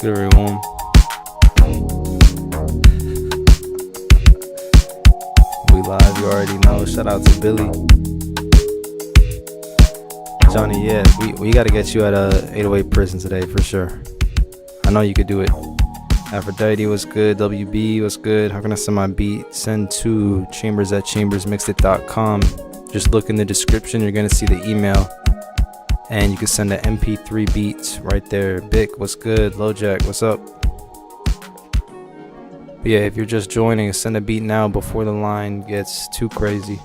good, everyone? We live, you already know. Shout out to Billy. Johnny, yeah, we got to get you at a 808 prison today for sure. I know you could do it. Aphrodite was good. WB was good. How can I send my beat? Send to chambers@chambersmixedit.com. Just look in the description. You're going to see the email. And you can send an MP3 beat right there. Bic, what's good? Lojack, what's up? But yeah, if you're just joining, send a beat now before the line gets too crazy.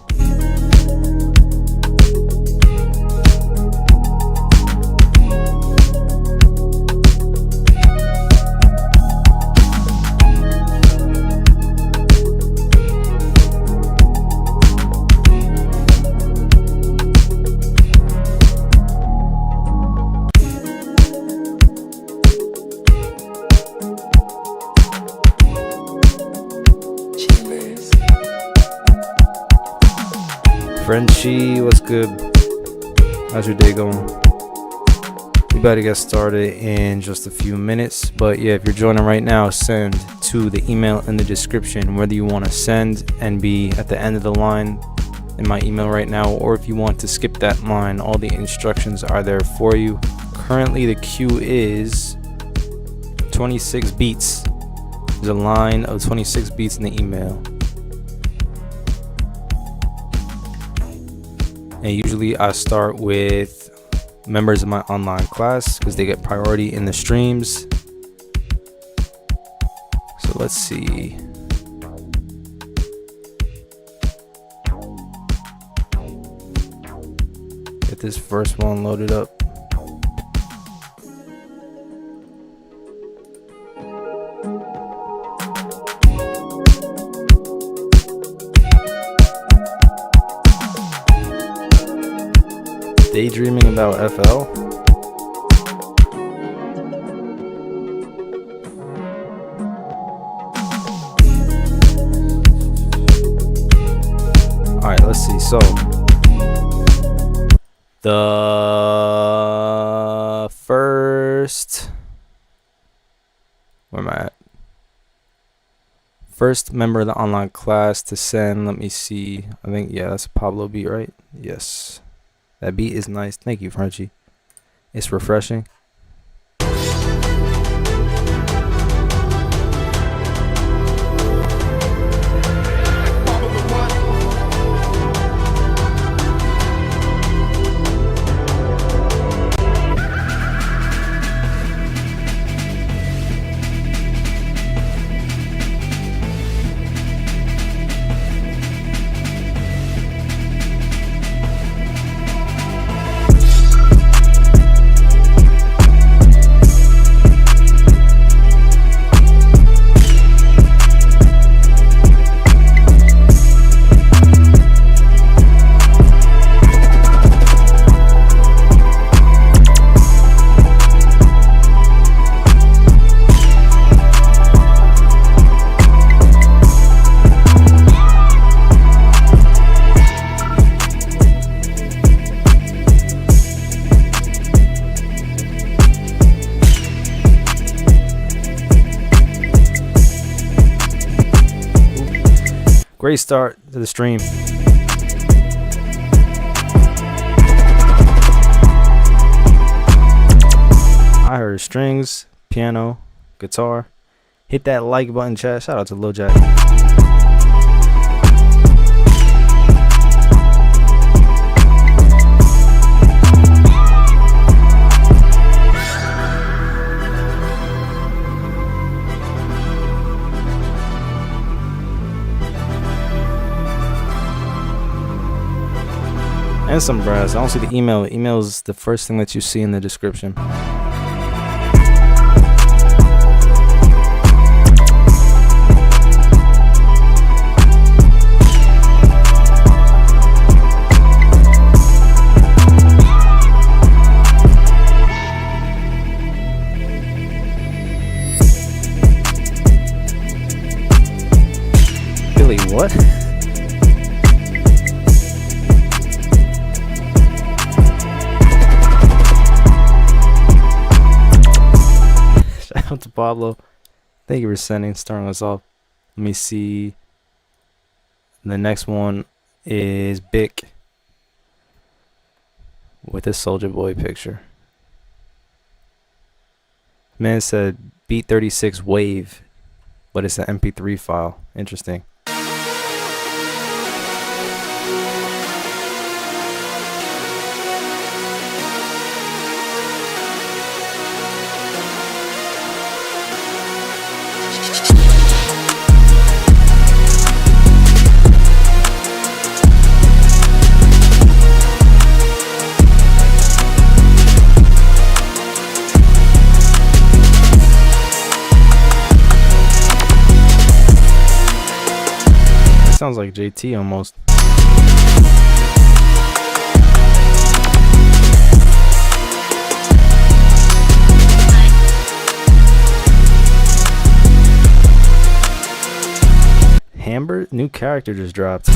Frenchie, what's good? How's your day going? We better get started in just a few minutes. But yeah, if you're joining right now, send to the email in the description whether you want to send and be at the end of the line in my email right now, or if you want to skip that line. All the instructions are there for you. Currently the queue is 26 beats. There's a line of 26 beats in the email. And usually I start with members of my online class because they get priority in the streams. So let's see. Get this first one loaded up. Daydreaming about FL. Alright, let's see. So the first, where am I at? First member of the online class to send, let me see. I think, yeah, that's a Pablo beat, right? Yes. That beat is nice. Thank you, Frenchie. It's refreshing. Great start to the stream. I heard strings, piano, guitar. Hit that like button, chat. Shout out to Lil Jack. And some brass. I don't see the email. The email is the first thing that you see in the description. Billy, what? Shout out to Pablo. Thank you for starting us off. Let me see. The next one is Bic with a Soulja Boy picture. Man said Beat 36 Wave, but it's an MP3 file. Interesting. Sounds like JT almost. Hamber, new character just dropped.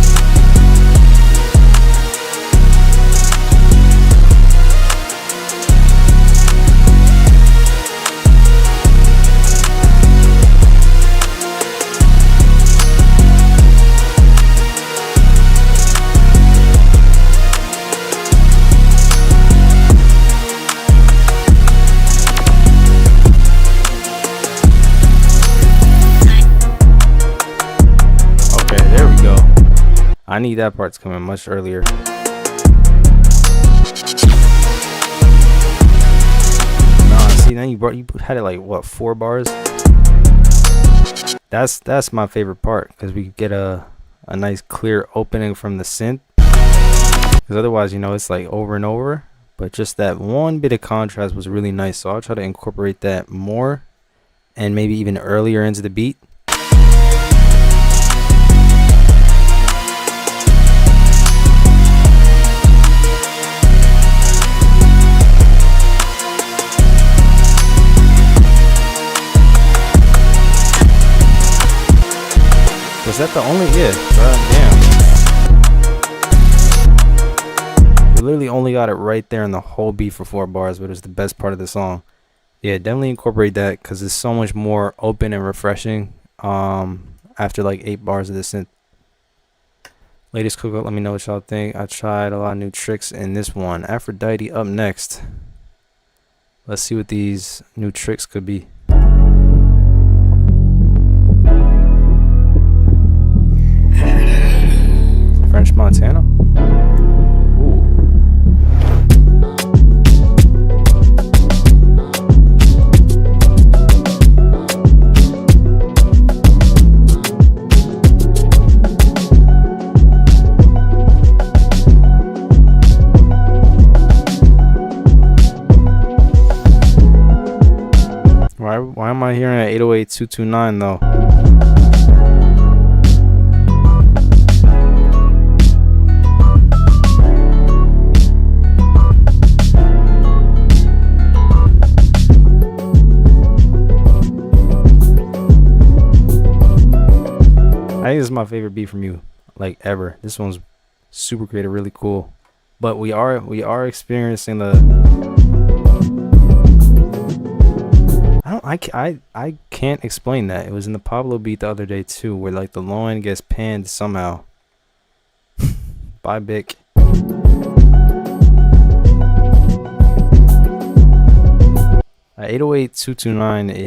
I need that part to come in much earlier. Nah, see, now you had it like what, 4 bars? That's my favorite part, because we get a nice clear opening from the synth. Because otherwise, you know, it's like over and over. But just that one bit of contrast was really nice, so I'll try to incorporate that more and maybe even earlier into the beat. Was that the only? Yeah, damn. We literally only got it right there in the whole beat for 4 bars, but it's the best part of the song. Yeah, definitely incorporate that, because it's so much more open and refreshing after like 8 bars of the synth. Ladies, cook up, let me know what y'all think. I tried a lot of new tricks in this one. Aphrodite up next. Let's see what these new tricks could be. French Montana. Ooh. Why am I hearing an 808 229 though? I think this is my favorite beat from you, like ever. This one's super creative, really cool. But we are experiencing the. I can't explain that. It was in the Pablo beat the other day too, where like the low end gets panned somehow. Bye, Bic. 808 229 is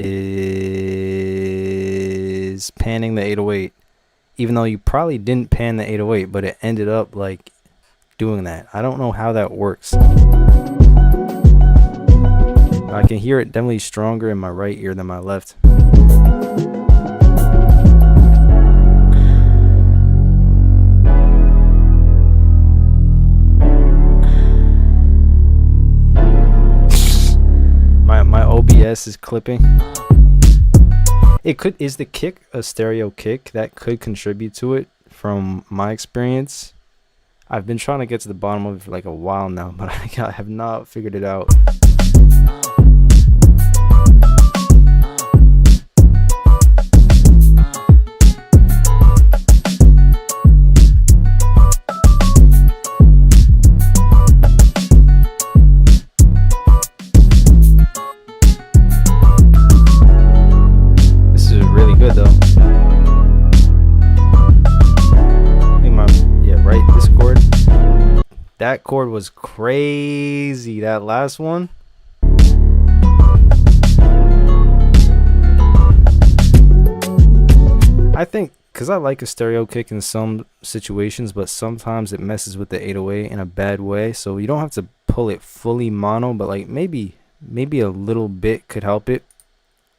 panning the 808. Even though you probably didn't pan the 808, but it ended up like doing that. I don't know how that works. I can hear it definitely stronger in my right ear than my left. My OBS is clipping. Is the kick a stereo kick? That could contribute to it from my experience. I've been trying to get to the bottom of it for like a while now, but I have not figured it out. That chord was crazy. That last one. I think because I like a stereo kick in some situations, but sometimes it messes with the 808 in a bad way. So you don't have to pull it fully mono, but like maybe a little bit could help it.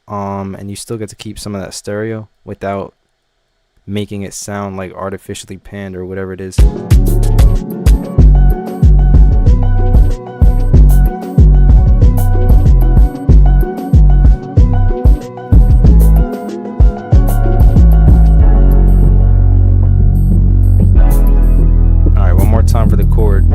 And you still get to keep some of that stereo without making it sound like artificially panned or whatever it is. Time for the chord.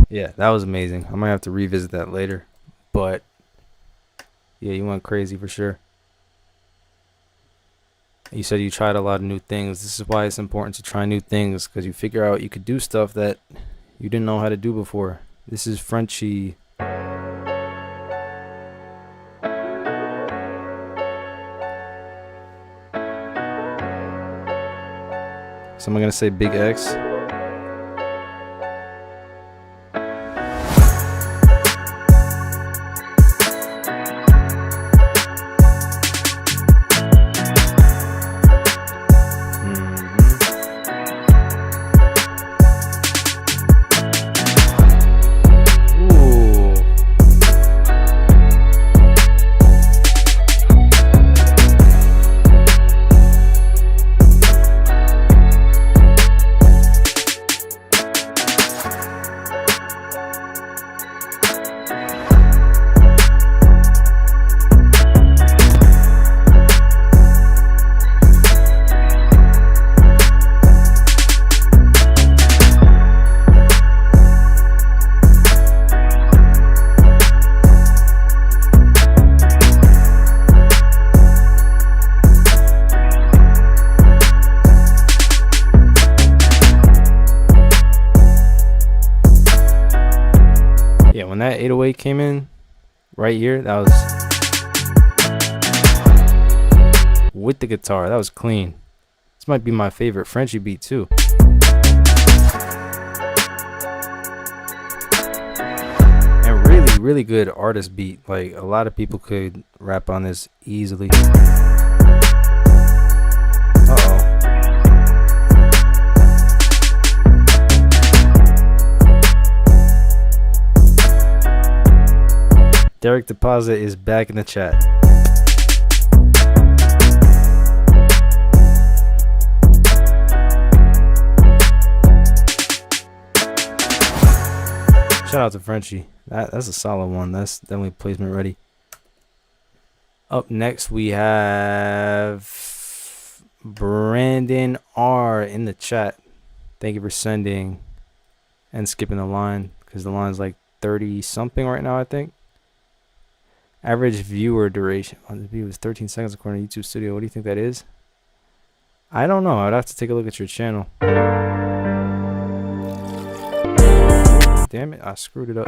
Yeah, that was amazing. I might have to revisit that later, but yeah, you went crazy for sure. You said you tried a lot of new things. This is why it's important to try new things, because you figure out you could do stuff that you didn't know how to do before. This is Frenchy. So I'm gonna say Big X. When that 808 came in right here, that was with the guitar. That was clean. This might be my favorite Frenchy beat too. And really good artist beat. Like, a lot of people could rap on this easily. Derek Deposit is back in the chat. Shout out to Frenchy. That's a solid one. That's definitely placement ready. Up next we have Brandon R in the chat. Thank you for sending and skipping the line, because the line's like 30 something right now, I think. Average viewer duration on the video is 13 seconds according to YouTube Studio. What do you think that is? I don't know. I'd have to take a look at your channel. Damn it, I screwed it up.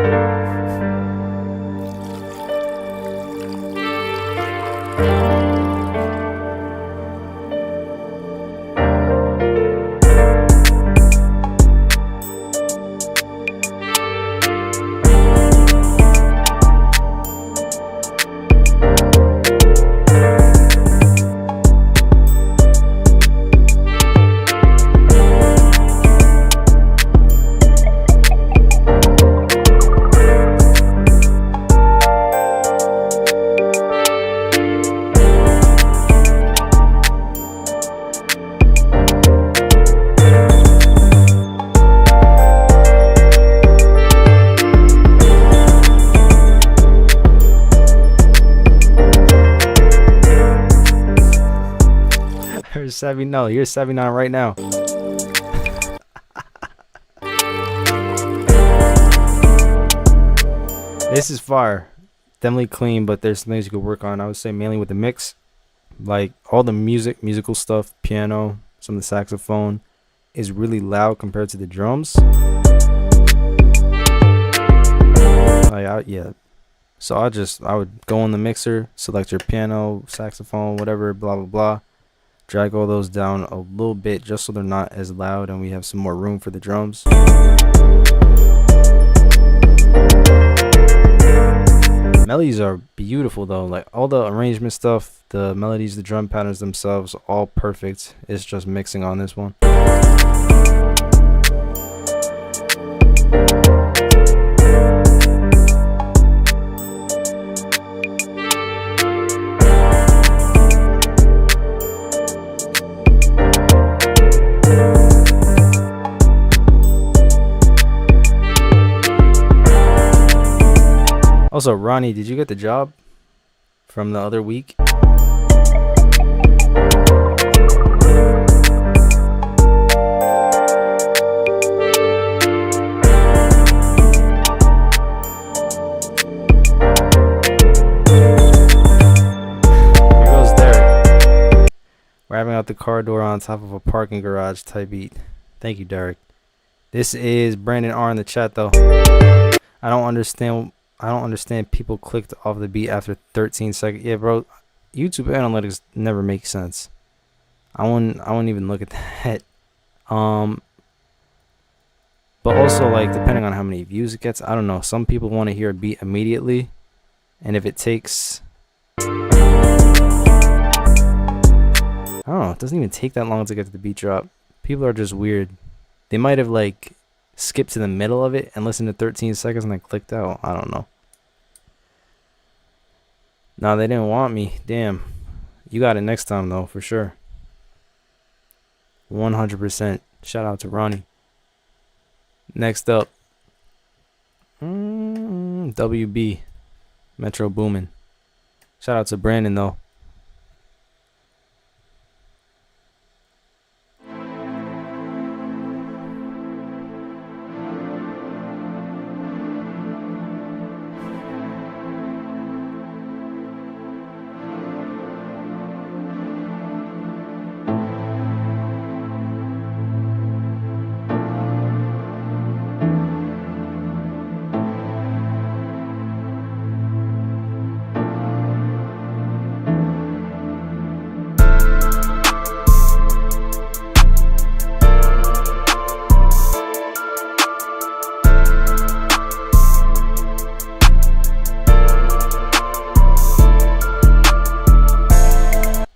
No, you're 79 right now. This is fire. Definitely clean, but there's some things you could work on. I would say mainly with the mix. Like all the musical stuff, piano, some of the saxophone is really loud compared to the drums. Yeah. So I would go in the mixer, select your piano, saxophone, whatever, blah blah blah. Drag all those down a little bit just so they're not as loud and we have some more room for the drums. Melodies are beautiful though, like all the arrangement stuff, the melodies, the drum patterns themselves, all perfect. It's just mixing on this one. Also, Ronnie, did you get the job from the other week? Here goes Derek. Wrapping out the car door on top of a parking garage type beat. Thank you, Derek. This is Brandon R in the chat though. I don't understand people clicked off the beat after 13 seconds. Yeah, bro, YouTube analytics never make sense. I wouldn't even look at that. But also, like, depending on how many views it gets, I don't know. Some people want to hear a beat immediately, and if it takes, I don't know, it doesn't even take that long to get to the beat drop. People are just weird. They might have like skipped to the middle of it and listened to 13 seconds and then clicked out. I don't know. No, they didn't want me. Damn. You got it next time though, for sure. 100%. Shout out to Ronnie. Next up, WB Metro Boomin. Shout out to Brandon though.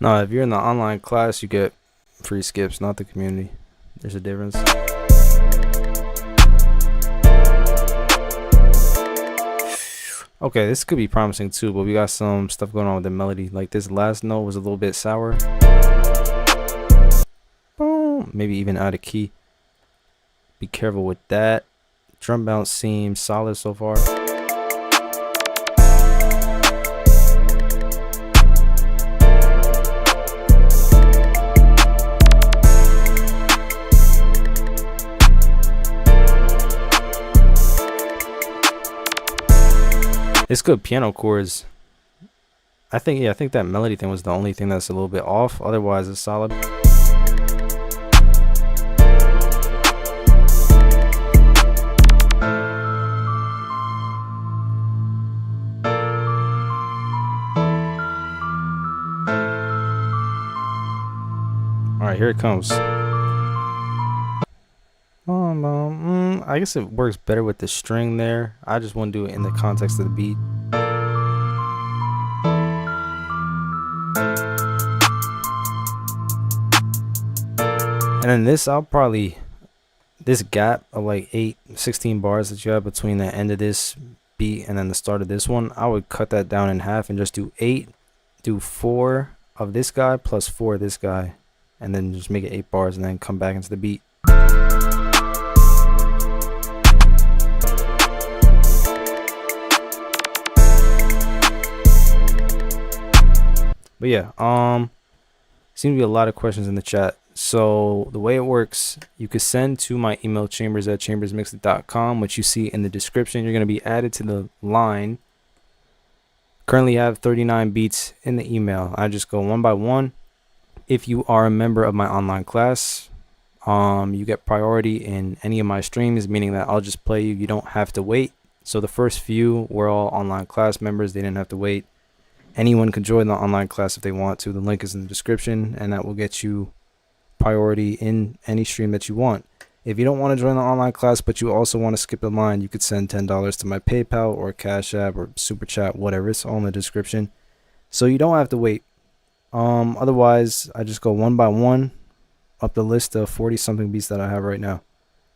No, if you're in the online class, you get free skips, not the community. There's a difference. Okay, this could be promising too, but we got some stuff going on with the melody. Like this last note was a little bit sour. Boom, maybe even out of key. Be careful with that. Drum bounce seems solid so far. It's good piano chords. I think that melody thing was the only thing that's a little bit off. Otherwise, it's solid. All right, here it comes. I guess it works better with the string there. I just want to do it in the context of the beat. And then this, this gap of like 16 bars that you have between the end of this beat and then the start of this one, I would cut that down in half and just do 8, do 4 of this guy plus 4 of this guy, and then just make it 8 bars and then come back into the beat. But yeah, seems to be a lot of questions in the chat. So the way it works, you could send to my email, chambers@chambersmixedit.com, which you see in the description. You're going to be added to the line. Currently have 39 beats in the email. I just go one by one. If you are a member of my online class, you get priority in any of my streams, meaning that I'll just play you. You don't have to wait. So the first few were all online class members. They didn't have to wait. Anyone can join the online class if they want to. The link is in the description, and that will get you priority in any stream that you want. If you don't want to join the online class, but you also want to skip a line, you could send $10 to my PayPal or CashApp or Superchat, whatever. It's all in the description. So you don't have to wait. Otherwise, I just go one by one up the list of 40-something beats that I have right now.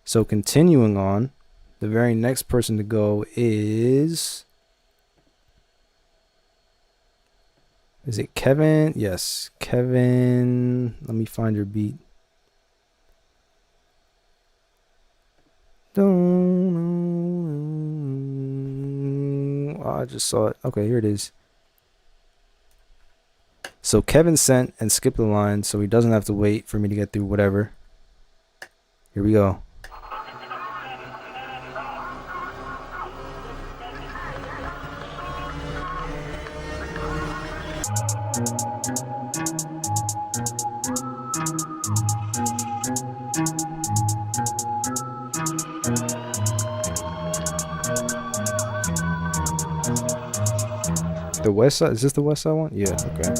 So continuing on, the very next person to go is it Kevin? Yes, Kevin. Let me find your beat. I just saw it. Okay, here it is. So Kevin sent and skipped the line, so he doesn't have to wait for me to get through whatever. Here we go. The West Side? Is this the West Side one? Yeah, okay.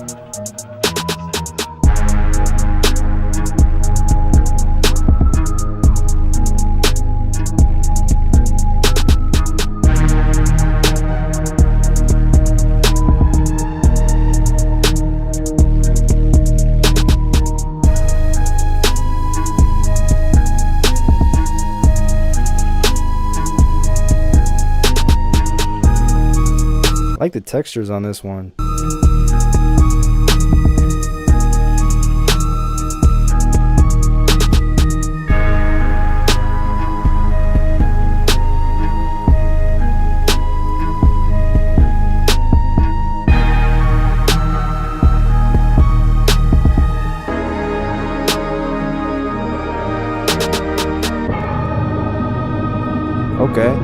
I like the textures on this one. Okay.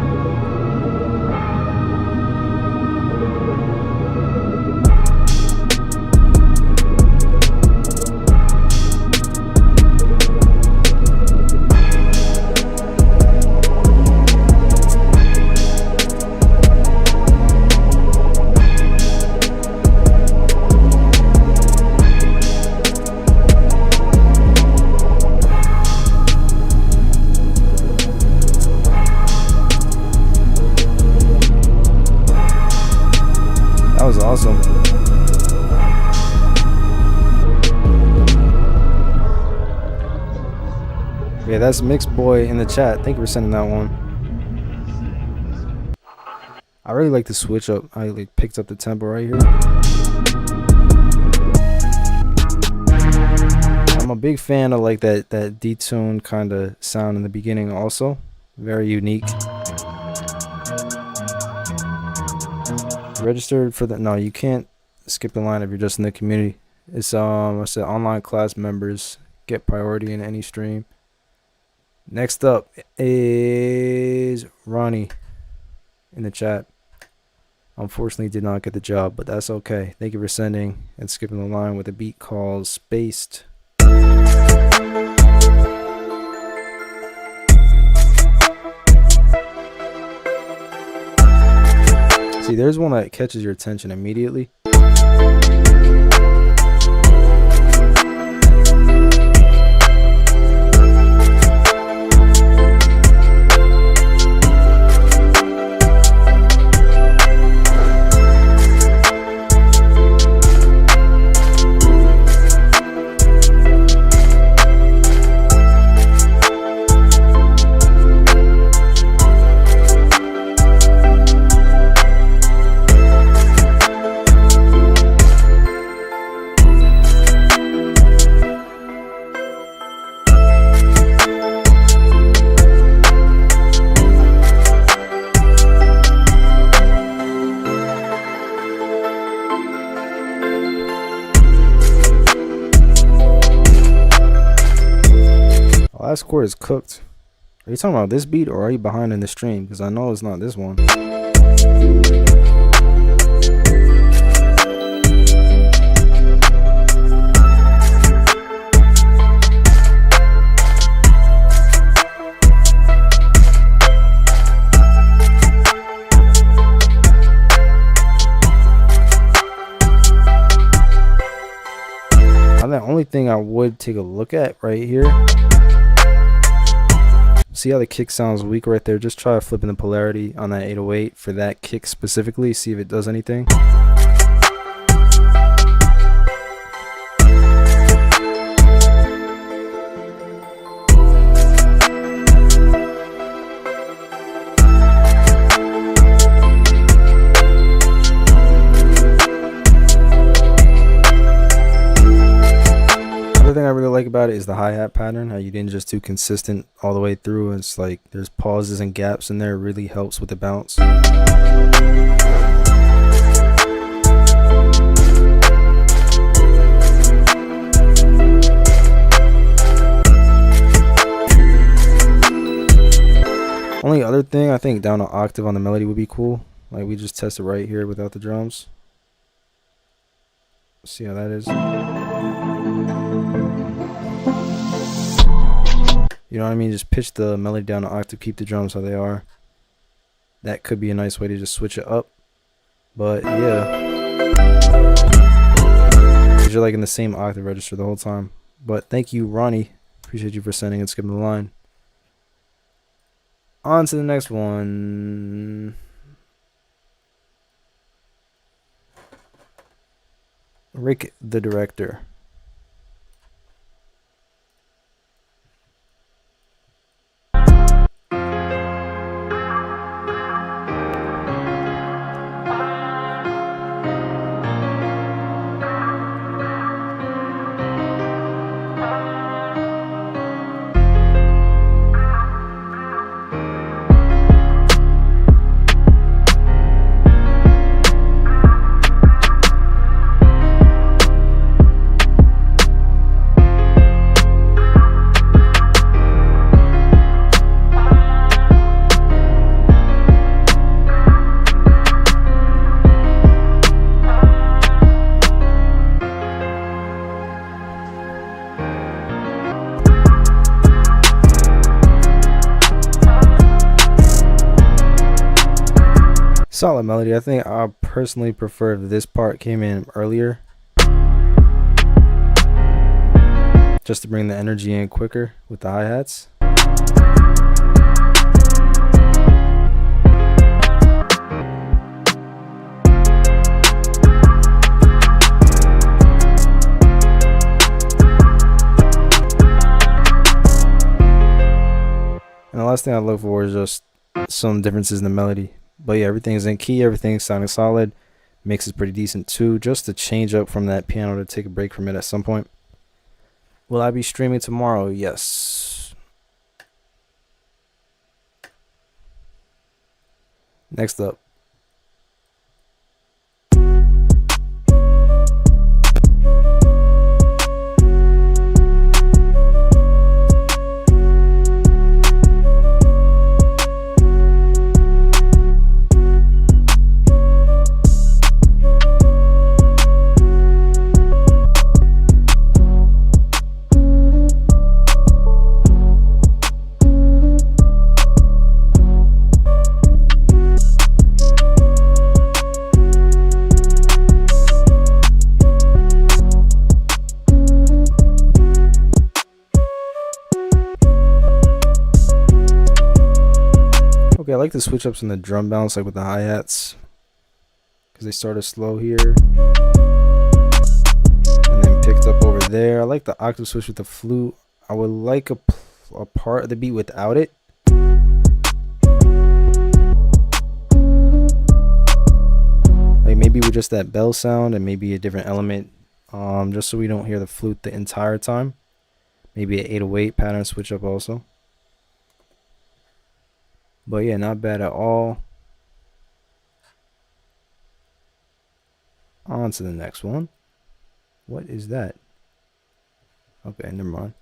That was awesome. Yeah, that's Mixed Boy in the chat. Thank you for sending that one. I really like the switch up. I like picked up the tempo right here. I'm a big fan of like that detune kind of sound in the beginning also. Very unique. Registered for the no, you can't skip the line if you're just in the community. It's I said online class members get priority in any stream. Next up is Ronnie in the chat. Unfortunately did not get the job, but that's okay. Thank you for sending and skipping the line with a beat called Spaced. See, there's one that catches your attention immediately. Last chord is cooked. Are you talking about this beat or are you behind in the stream? Because I know it's not this one. of only thing I would take a look at right here. See how the kick sounds weak right there? Just try flipping the polarity on that 808 for that kick specifically. See if it does anything. Thing I really like about it is the hi-hat pattern, how you didn't just do consistent all the way through. It's like there's pauses and gaps in there. It really helps with the bounce. Only other thing, I think down an octave on the melody would be cool. Like we just test it right here without the drums. See how that is. You know what I mean? Just pitch the melody down an octave, keep the drums how they are. That could be a nice way to just switch it up. But yeah, because you're like in the same octave register the whole time. But thank you, Ronnie. Appreciate you for sending and skipping the line. On to the next one. Rick the Director. Solid melody. I think I personally prefer if this part came in earlier, just to bring the energy in quicker with the hi-hats. And the last thing I look for is just some differences in the melody. But yeah, everything's in key, everything's sounding solid. Mix is pretty decent too. Just to change up from that piano to take a break from it at some point. Will I be streaming tomorrow? Yes. Next up. I like the switch ups in the drum bounce, like with the hi-hats, because they started slow here and then picked up over there. I like the octave switch with the flute. I would like a part of the beat without it. Like maybe with just that bell sound and maybe a different element, just so we don't hear the flute the entire time. Maybe an 808 pattern switch up also. But yeah, not bad at all. On to the next one. What is that? Okay, never mind.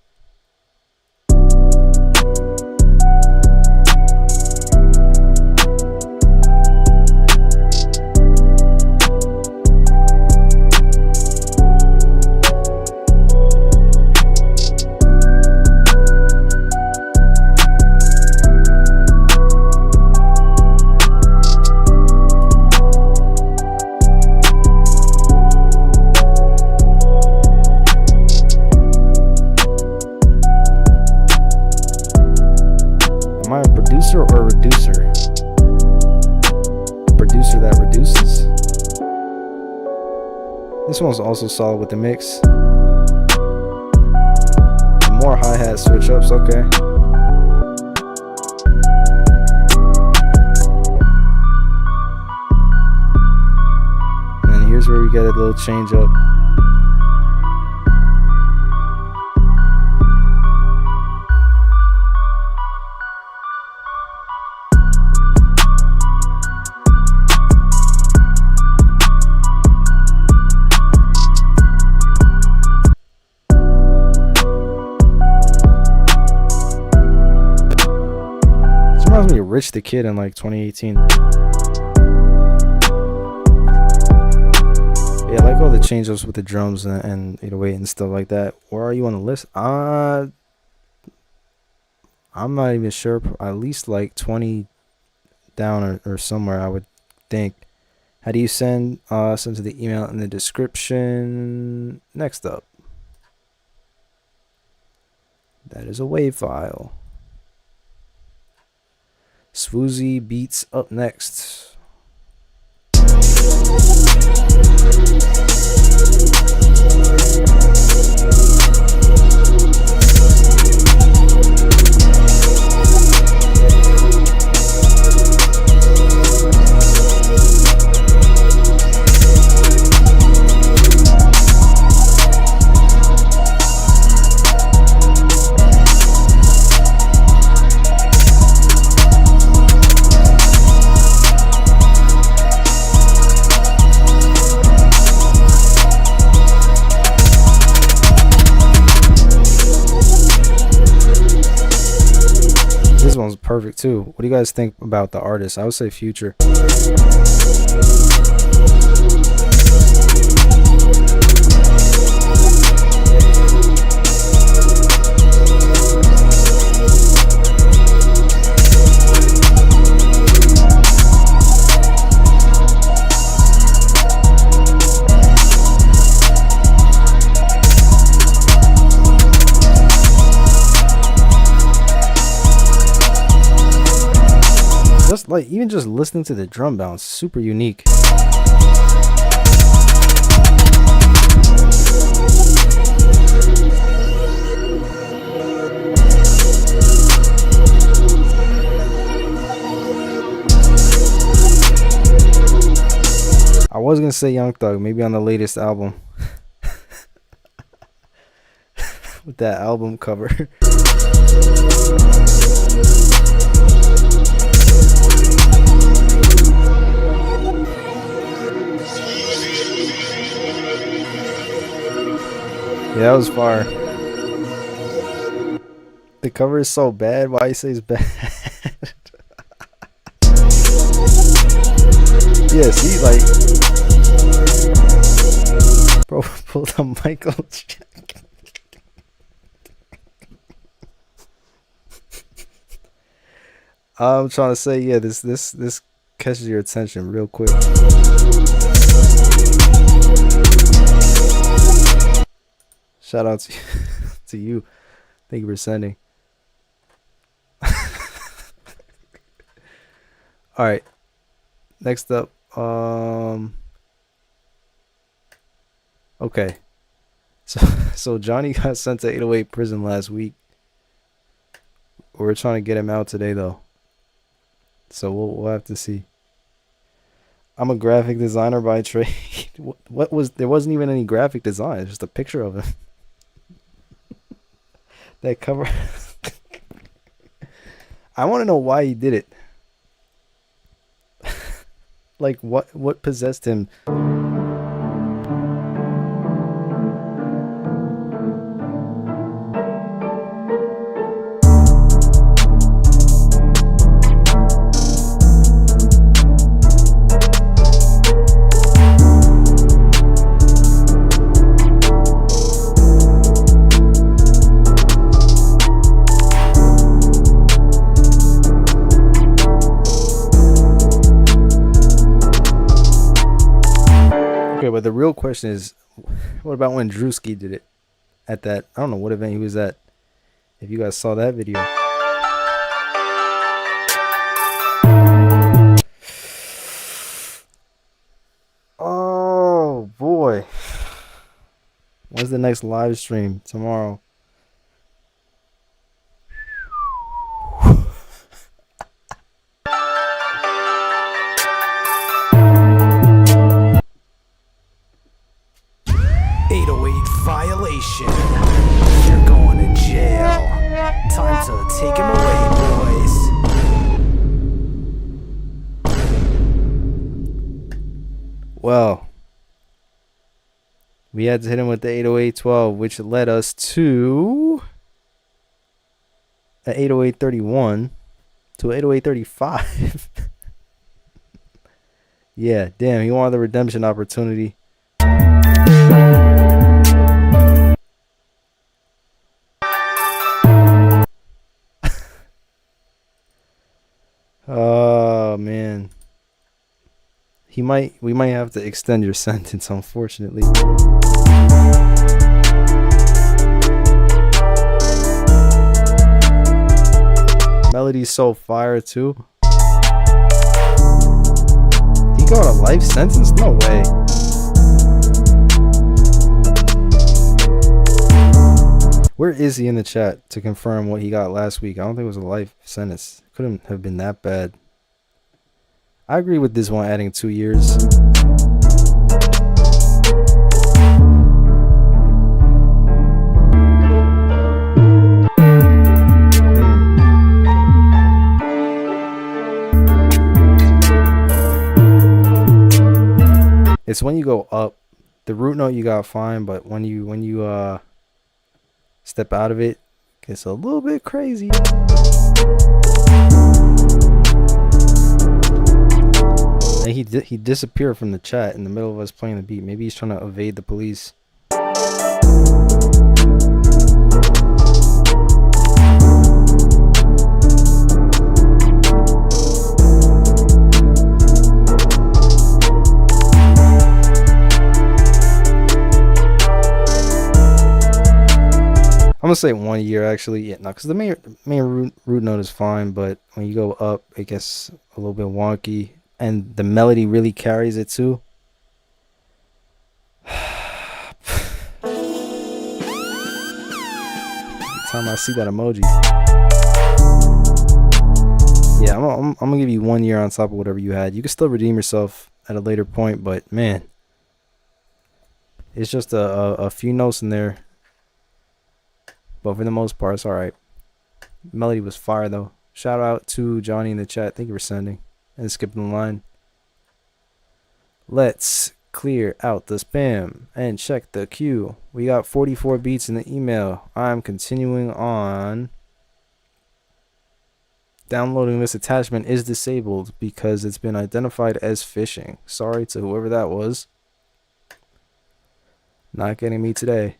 This one's also solid with the mix. More hi-hat switch ups, okay. And here's where we get a little change up. Reminds me of Rich the Kid in like 2018. Yeah, I like all the change-ups with the drums and 808 and stuff like that. Where are you on the list? I'm not even sure. At least like 20 down or somewhere, I would think. How do you send? Send to the email in the description. Next up, that is a WAV file. Swoozy Beats up next. One's perfect too. What do you guys think about the artist? I would say Future. Just like even just listening to the drum bounce, super unique. I was gonna say Young Thug, maybe on the latest album. With that album cover. Yeah, that was fire. The cover is so bad. Why you say it's bad? Yeah, see, like, bro, pull the Michael Jack. I'm trying to say, yeah, this catches your attention real quick. Shout out to you. Thank you for sending. All right. Next up, okay. So Johnny got sent to 808 prison last week. We're trying to get him out today though. So we'll have to see. I'm a graphic designer by trade. What was there wasn't even any graphic design, it's just a picture of him. That cover. I want to know why he did it. Like what possessed him? But the real question is, what about when Drewski did it at that, I don't know what event he was at, if you guys saw that video. Oh boy. When's the next live stream? Tomorrow. Violation. You're going to jail. Time to take him away, boys. Well, we had to hit him with the 808-12, which led us to an 808-31 to an 808-35. Yeah, damn, he wanted the redemption opportunity. Oh man, we might have to extend your sentence, unfortunately. Melody's so fire too. He got a life sentence? No way. Where is he in the chat to confirm what he got last week? I don't think it was a life sentence. Couldn't have been that bad. I agree with this one adding 2 years. It's when you go up, the root note you got fine, but when you step out of it, it's a little bit crazy. And he disappeared from the chat in the middle of us playing the beat. Maybe he's trying to evade the police. I'm gonna say 1 year actually. Yeah, no, because the main root note is fine, but when you go up, it gets a little bit wonky, and the melody really carries it too. Every time I see that emoji, yeah, I'm gonna give you 1 year on top of whatever you had. You can still redeem yourself at a later point, but man, it's just a few notes in there. But for the most part, it's alright. Melody was fire though. Shout out to Johnny in the chat. Thank you for sending and skipping the line. Let's clear out the spam and check the queue. We got 44 beats in the email. I'm continuing on. Downloading this attachment is disabled because it's been identified as phishing. Sorry to whoever that was. Not getting me today.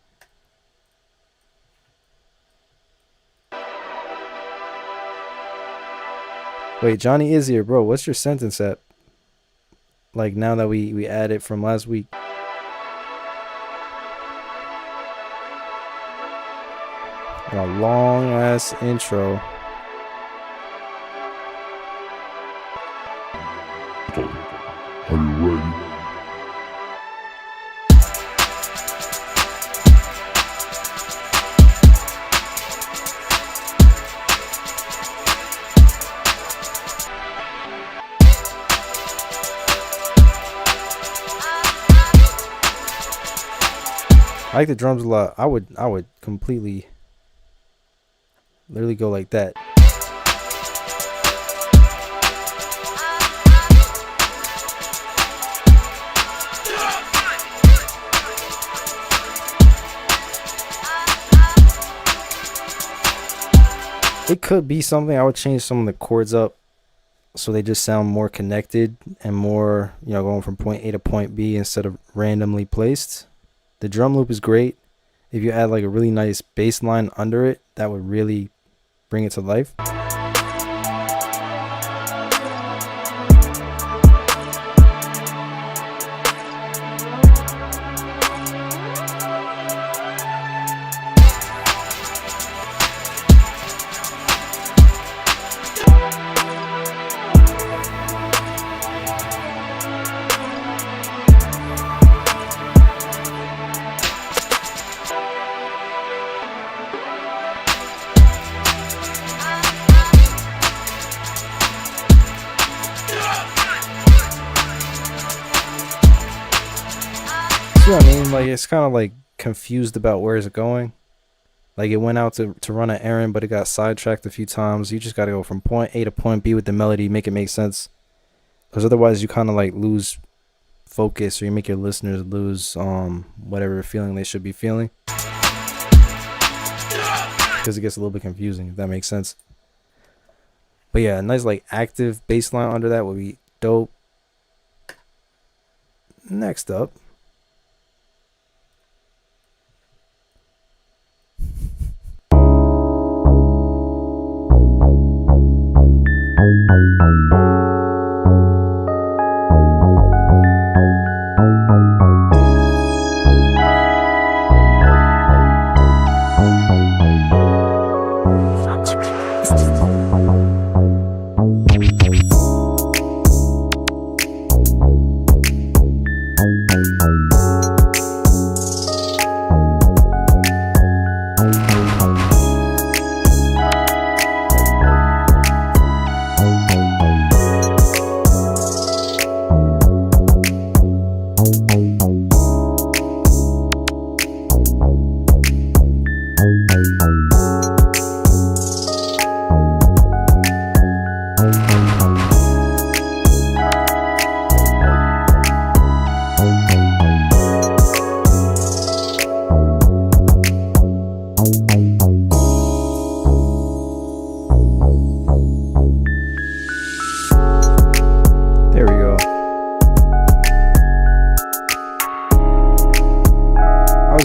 Wait, Johnny is here, bro. What's your sentence at? Like now that we add it from last week. A long ass intro. Are you ready? I like the drums a lot. I would completely literally go like that. It could be something. I would change some of the chords up so they just sound more connected and more, you know, going from point A to point B instead of randomly placed. The drum loop is great. If you add like a really nice bass line under it, that would really bring it to life. You know what I mean? Like, it's kind of like confused about where is it going. Like, it went out to run an errand, but it got sidetracked a few times. You just got to go from point A to point B with the melody, make it make sense. Because otherwise you kind of like lose focus, or you make your listeners lose whatever feeling they should be feeling. Because it gets a little bit confusing, if that makes sense. But yeah, a nice like active bass line under that would be dope. Next up.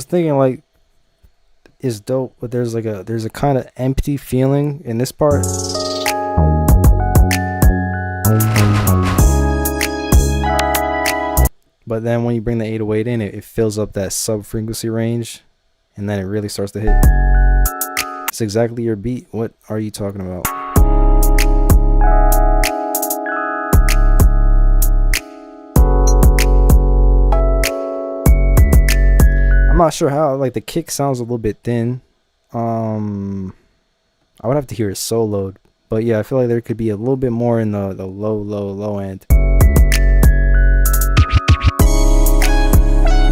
Thinking like is dope, but there's a kind of empty feeling in this part. But then when you bring the 808 in, it fills up that sub frequency range, and then it really starts to hit. It's exactly your beat. What are you talking about? I'm not sure how, like, the kick sounds a little bit thin. I would have to hear it soloed, but yeah, I feel like there could be a little bit more in the low end.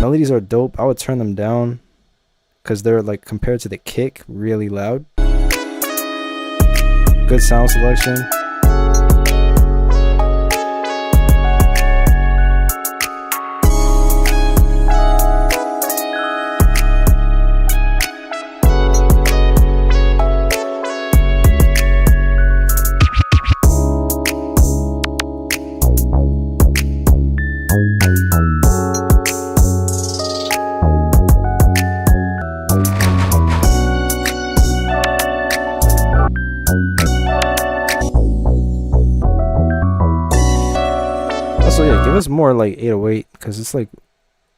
Melodies are dope. I would turn them down because they're, like, compared to the kick, really loud. Good sound selection. So yeah, give us more like 808 because it's like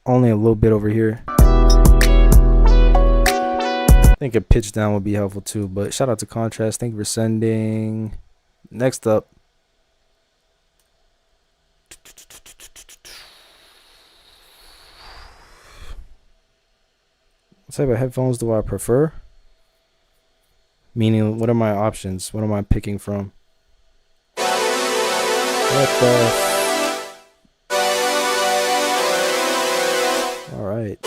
only a little bit over here. I think a pitch down would be helpful too, but shout out to Contrast. Thank you for sending. Next up. What type of headphones do I prefer? Meaning, what are my options? What am I picking from? What the... All right.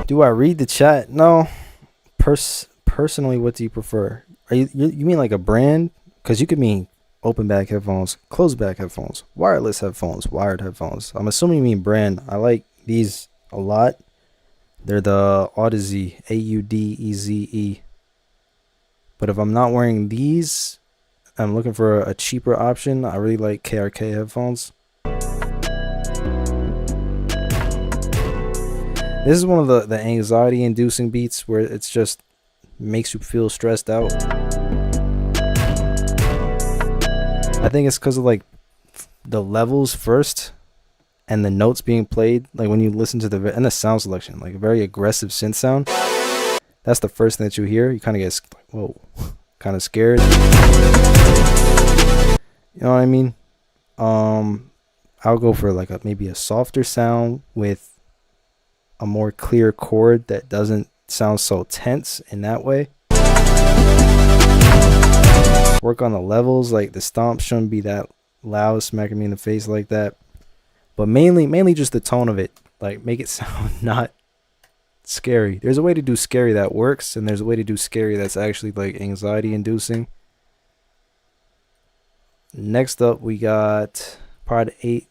Do I read the chat? No. Personally, what do you prefer? You mean like a brand? Because you could mean open back headphones, closed back headphones, wireless headphones, wired headphones. I'm assuming you mean brand. I like these a lot. They're the Audeze, Audeze. But if I'm not wearing these, I'm looking for a cheaper option. I really like KRK headphones. This is one of the anxiety inducing beats where it's just makes you feel stressed out. I think it's because of like the levels first and the notes being played. Like when you listen to and the sound selection, like a very aggressive synth sound. That's the first thing that you hear. You kind of get like, whoa, kind of scared. You know what I mean? I'll go for like maybe a softer sound with a more clear chord that doesn't sound so tense in that way. Work on the levels, like the stomp shouldn't be that loud, smacking me in the face like that. But mainly just the tone of it. Like, make it sound not scary. There's a way to do scary that works, and there's a way to do scary that's actually like anxiety inducing. Next up, we got Prod 80H.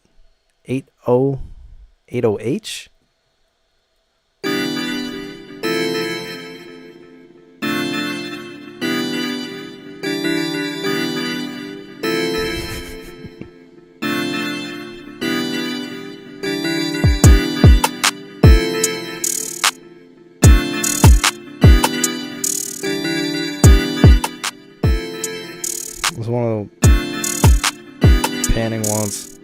It's one of the panning ones.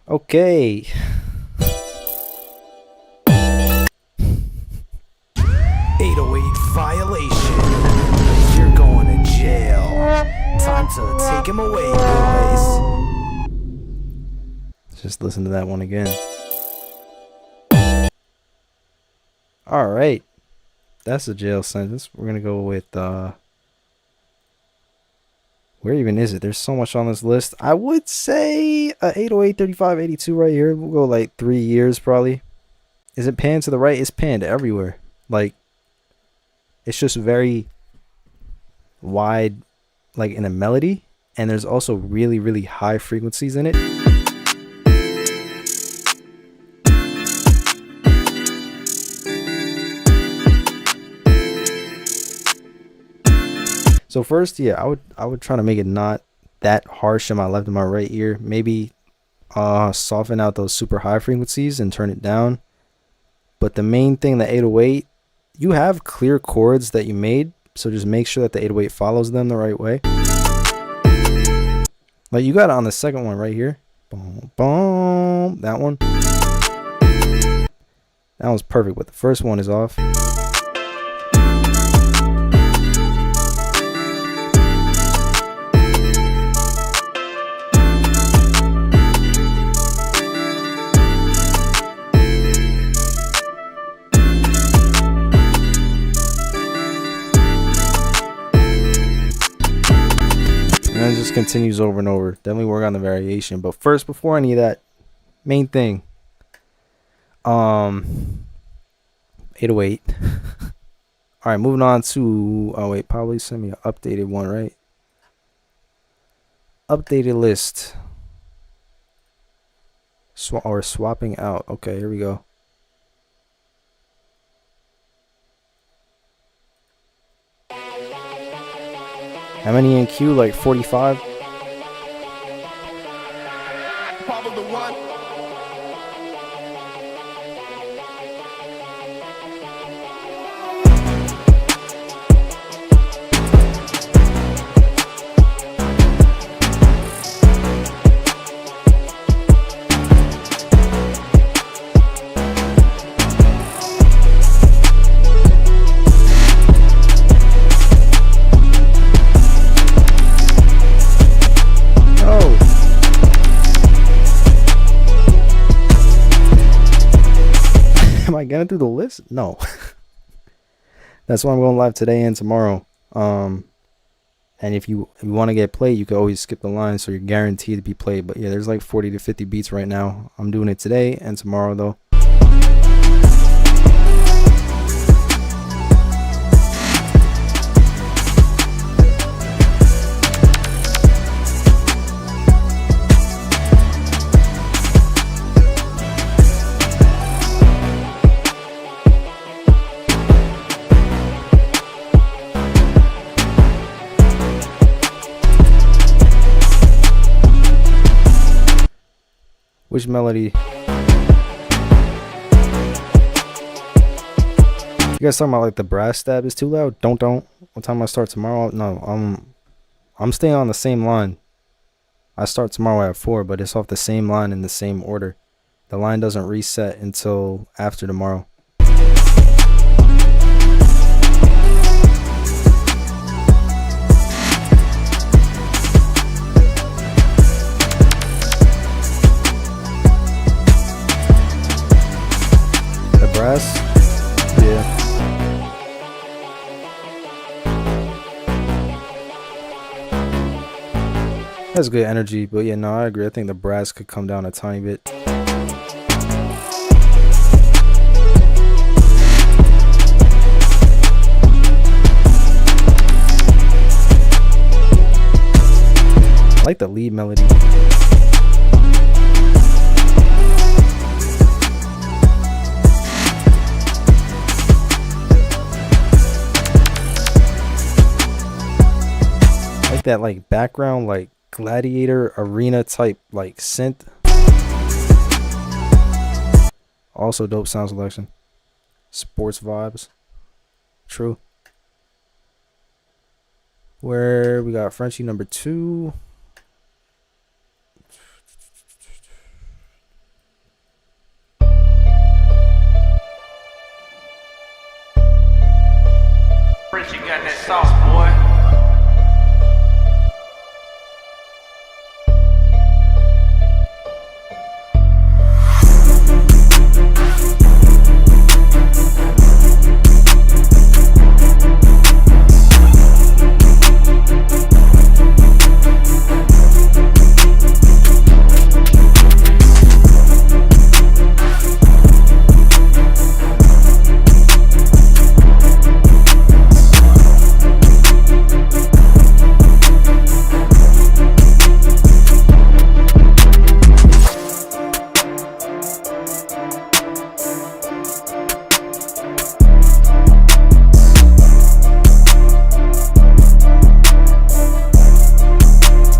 Okay. 808 violation. You're going to jail. Time to take him away, boys. Let's just listen to that one again. All right, that's a jail sentence. We're gonna go with where even is it? There's so much on this list. I would say 808, 35, 82 right here. We'll go like 3 years probably. Is it panned to the right? It's panned everywhere. Like, it's just very wide, like in a melody, and there's also really, really high frequencies in it. So first, yeah, I would try to make it not that harsh in my left and my right ear. Maybe soften out those super high frequencies and turn it down. But the main thing, the 808, you have clear chords that you made, so just make sure that the 808 follows them the right way. Like you got it on the second one right here. Boom, boom, that one. That one's perfect, but the first one is off. And then it just continues over and over. Definitely work on the variation. But first, before any of that, main thing. 808. Alright, moving on to, oh wait, probably send me an updated one, right? Updated list. Swapping out. Okay, here we go. How many in queue? Like 45? Probably the one. Am I getting through the list? No. That's why I'm going live today and tomorrow. And if you want to get played, you can always skip the line, so you're guaranteed to be played. But yeah, there's like 40 to 50 beats right now. I'm doing it today and tomorrow though. Which melody? You guys talking about like the brass stab is too loud? Don't. What time I start tomorrow? No, I'm staying on the same line. I start tomorrow at 4, but it's off the same line in the same order. The line doesn't reset until after tomorrow. The brass? Yeah. That's good energy, but yeah, no, I agree. I think the brass could come down a tiny bit. I like the lead melody. I like that like background, like gladiator arena type like synth. Also dope sound selection. Sports vibes. True. Where we got Frenchie number 2. Frenchie got that sauce, boy.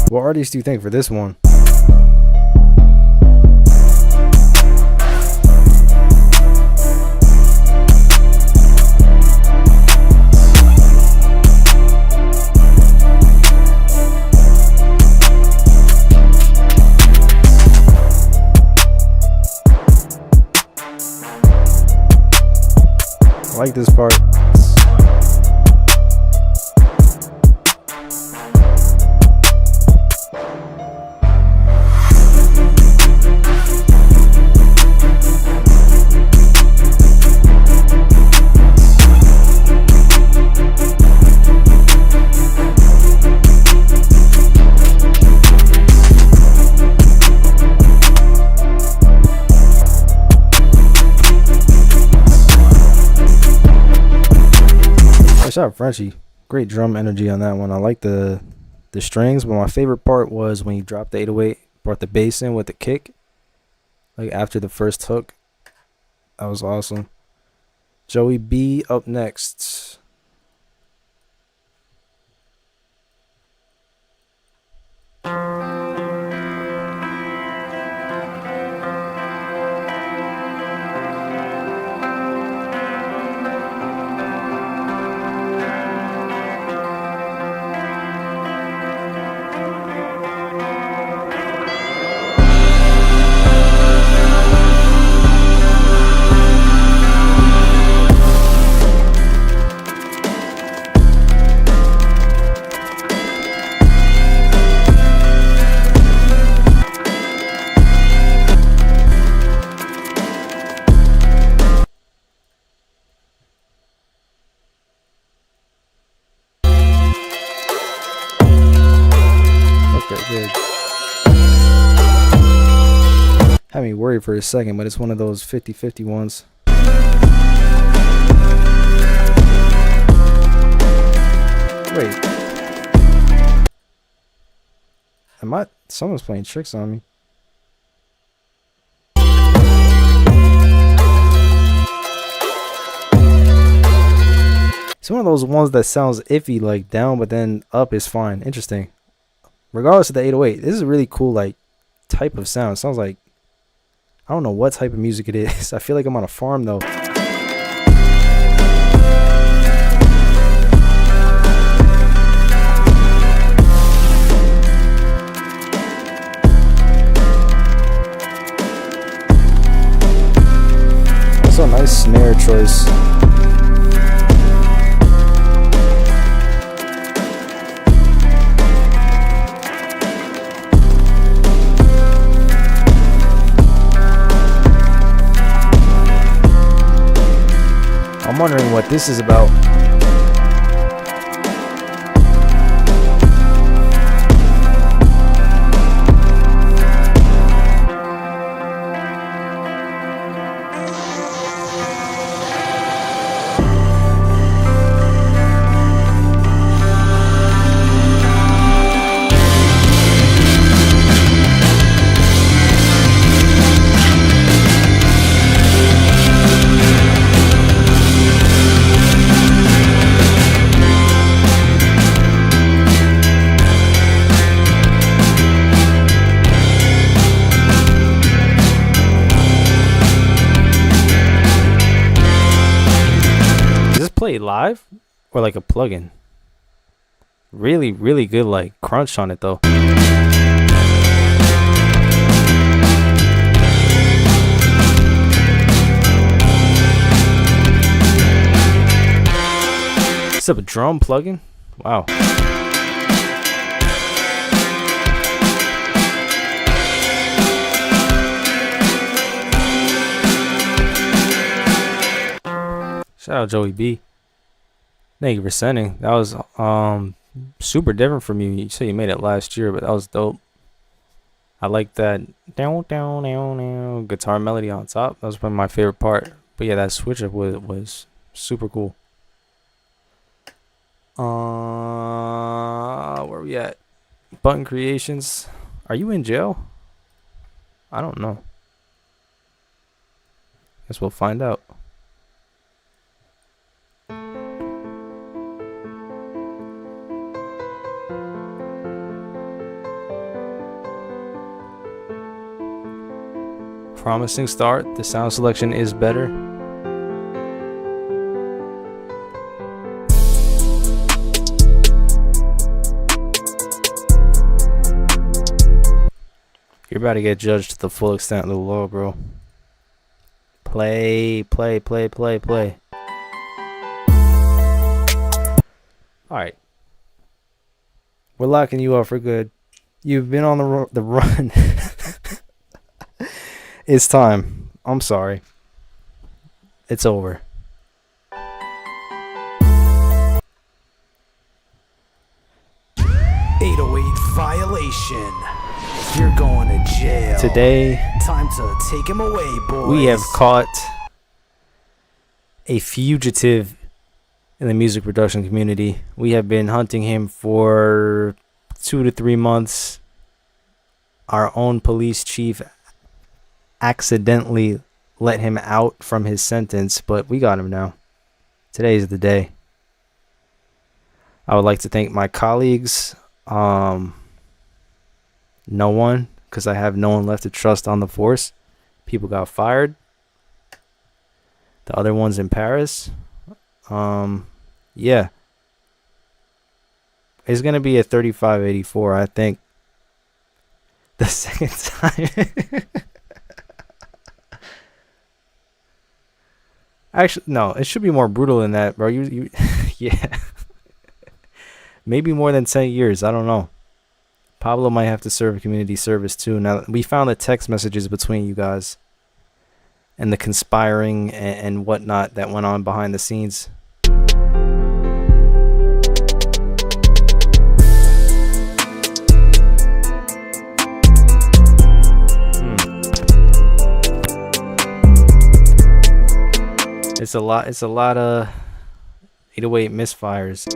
What artists do you think for this one? I like this part. Shout out Frenchie. Great drum energy on that one. I like the strings, but my favorite part was when you dropped the 808, brought the bass in with the kick. Like after the first hook. That was awesome. Joey B up next. Good. Had me worried for a second, but it's one of those 50-50 ones. Wait. Someone's playing tricks on me. It's one of those ones that sounds iffy, like down, but then up is fine. Interesting. Regardless of the 808, this is a really cool like type of sound. It sounds like, I don't know what type of music it is. I feel like I'm on a farm though. Nice snare choice. I'm wondering what this is about. Play live or like a plugin? Really, really good like crunch on it though. Is that a drum plugin? Wow. Shout out Joey B. Thank you for sending. That was super different from you. You said you made it last year, but that was dope. I like that down down down down guitar melody on top. That was probably my favorite part. But yeah, that switch up was super cool. Where are we at? Button Creations. Are you in jail? I don't know. Guess we'll find out. Promising start. The sound selection is better. You're about to get judged to the full extent of the law, bro. Play. Alright. We're locking you up for good. You've been on the run. It's time. I'm sorry. It's over. Violation. You're going to jail. Today, Time to take him away, boys. we have caught a fugitive in the music production community. We have been hunting him for 2 to 3 months. Our own police chief accidentally let him out from his sentence, but we got him now. Today is the day. I would like to thank my colleagues. No one, because I have no one left to trust on the force. People got fired. The other one's in Paris. Yeah. It's going to be a 3584, I think. The second time. Actually, no, it should be more brutal than that, bro. You yeah. Maybe more than 10 years. I don't know. Pablo might have to serve community service too. Now, we found the text messages between you guys and the conspiring and whatnot that went on behind the scenes. It's a lot of 808 misfires.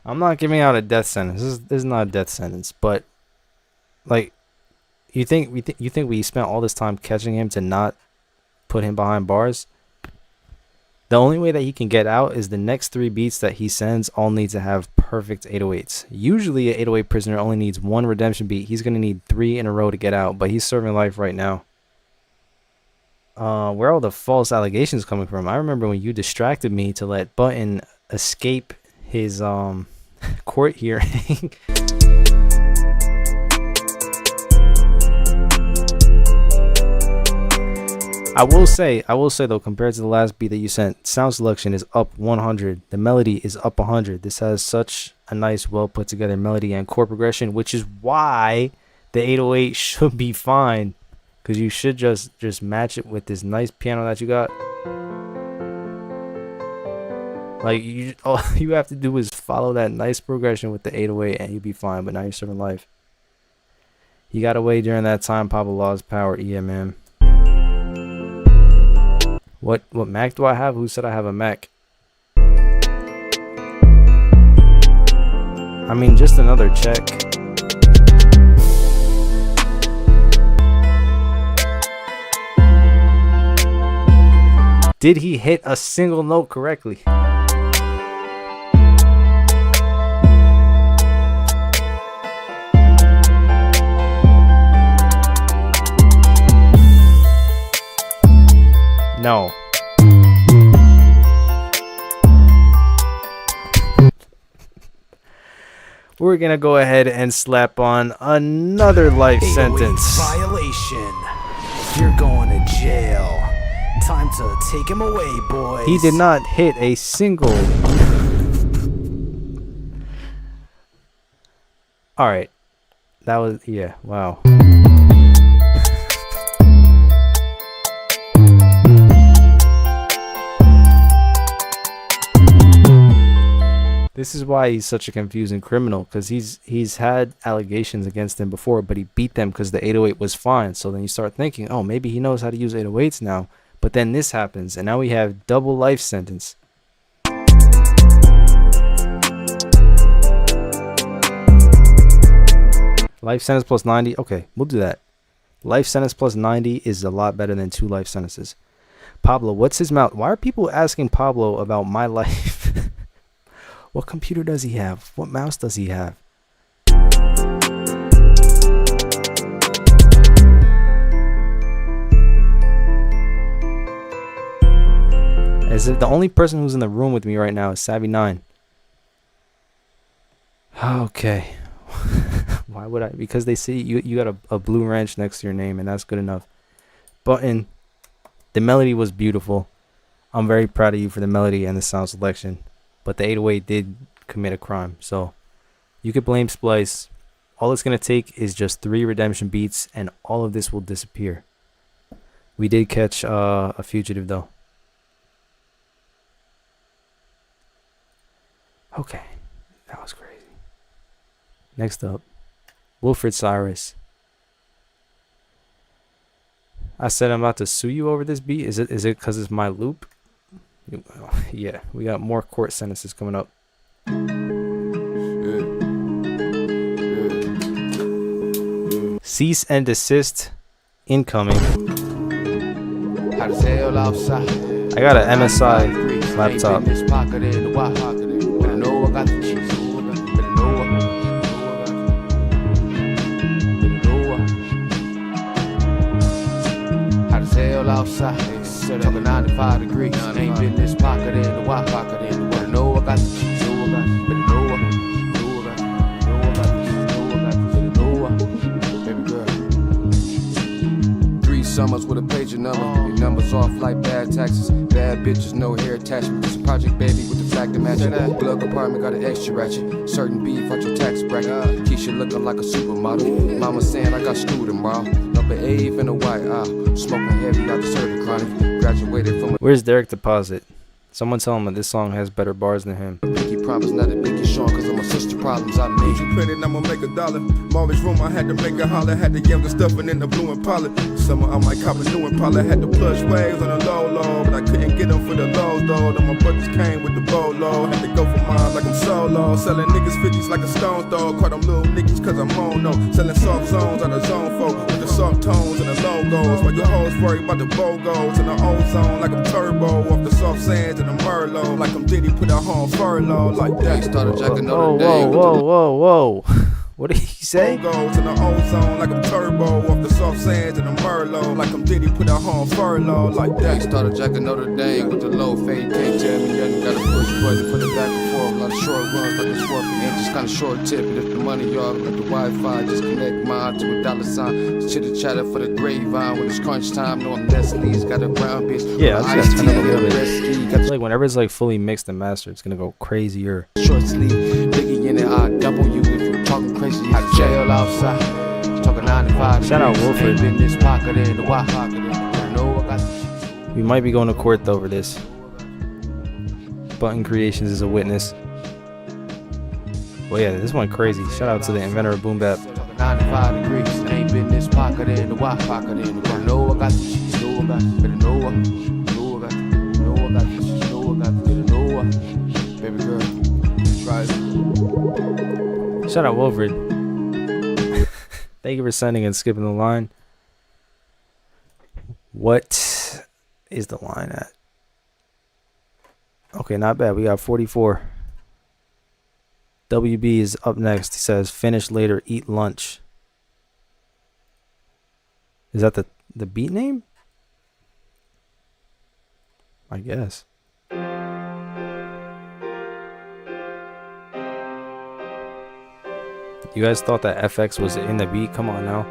I'm not giving out a death sentence. This is not a death sentence, but like, you think we spent all this time catching him to not put him behind bars? The only way that he can get out is the next 3 beats that he sends all need to have perfect 808s. Usually an 808 prisoner only needs 1 redemption beat. He's going to need 3 in a row to get out, but he's serving life right now. Where are all the false allegations coming from? I remember when you distracted me to let Button escape his court hearing. I will say though, compared to the last beat that you sent, sound selection is up 100. The melody is up 100. This has such a nice, well put together melody and chord progression, which is why the 808 should be fine, because you should just match it with this nice piano that you got. Like all you have to do is follow that nice progression with the 808 and you'll be fine. But now you're serving life. You got away during that time. Pablo lost power. EMM. What Mac do I have? Who said I have a Mac? I mean, just another check. Did he hit a single note correctly? No. We're gonna go ahead and slap on another life sentence. Violation. You're going to jail. Time to take him away, boys. He did not hit a single. All right. That was, yeah, wow. This is why he's such a confusing criminal, because he's had allegations against him before, but he beat them because the 808 was fine. So then you start thinking, oh, maybe he knows how to use 808s now. But then this happens, and now we have double life sentence. Life sentence plus 90. Okay, we'll do that. Life sentence plus 90 is a lot better than 2 life sentences. Pablo, what's his mouth? Why are people asking Pablo about my life? What computer does he have? What mouse does he have? As if the only person who's in the room with me right now is Savvy9. Okay. Why would I? Because they see you got a blue wrench next to your name, and that's good enough. Button. The melody was beautiful. I'm very proud of you for the melody and the sound selection. But the 808 did commit a crime. So you could blame Splice. All it's going to take is just 3 redemption beats, and all of this will disappear. We did catch a fugitive, though. Okay. That was crazy. Next up, Wilfred Cyrus. I said I'm about to sue you over this beat. Is it because it's my loop? Yeah, we got more court sentences coming up. Cease and desist incoming. I got an MSI laptop. Outside, talking 95 degrees. Ain't been this pocket in the white pocket in the water. Know I got the cheese. Baby girl. 3 summers with a pager number. Your numbers off like bad taxes. Bad bitches, no hair attachment. It's a project baby with the fact that match it. Glove apartment got an extra ratchet. Certain beef on your tax bracket. Keisha looking like a supermodel. Mama saying I got school tomorrow. Up at Ave in a white aisle. Smoking heavy, I just heard the chronic. Graduated from. Where's Derek Deposit? Someone tell him that this song has better bars than him. Pinky promise, not a pinky Sean, cause I'm a sister problems I made. You print it, I'ma make $1. Mortgage room, I had to make a holler. Had to give the stuffing in the blue and pilot. Summer, I might cop a new Impala. Had to plush waves on the low, but I couldn't get them for the lows though. Then my brothers came with the bolo. Had to go for mine like I'm solo. Selling niggas 50s like a stone throw. Caught them little niggas cause I'm mono. Selling soft zones on the zone folk. With the soft tones and the logos. While your hoes worry about the BOGOs. In the ozone like I'm turbo. Off the soft sands and the Merlot. Like I'm Diddy, put a home furlough. Like that. Started jacking on the day. Whoa. What did he say? Goes in the ozone like I'm turbo. Off the soft sands and the Merlot. Like I'm Diddy, put a home furlough. Like that. Started jacking Notre Dame with the low fade. Can't tell me nothing. Gotta push button for the back and forth. lot of short runs like it's 4 p.m. Just kinda short tip, but if the money off like the Wi-Fi, just connect mine to a dollar sign. Chitter chatter for the grapevine when it's crunch time. No, I'm Nestle's got a brown bitch. Yeah, I just gotta turn up a little bit. Rescue, I got feel like whenever it's like fully mixed and mastered, it's gonna go crazier. short sleeve, Biggie in it, I double you if you're talking crazy. Out of jail outside, talking 9 to 5. Shout out Wilfred. Ain't been this pocket in the Y pocket. I know I got the We might be going to court over this. Button Creations is a witness. Well, yeah, this went crazy. Shout out to the inventor of Boom Bap. 95 degrees, ain't been this pocket in the Y pocket in the Y. Know I got the cheese, know I got the better know I got the know I got the cheese, know I got the better know I. Baby girl, try it. Shout out Wilfred. Thank you for sending and skipping the line. What is the line at? Okay, not bad. We got 44. WB is up next. He says, finish later, eat lunch. Is that the beat name? I guess. You guys thought that FX was in the beat? Come on now.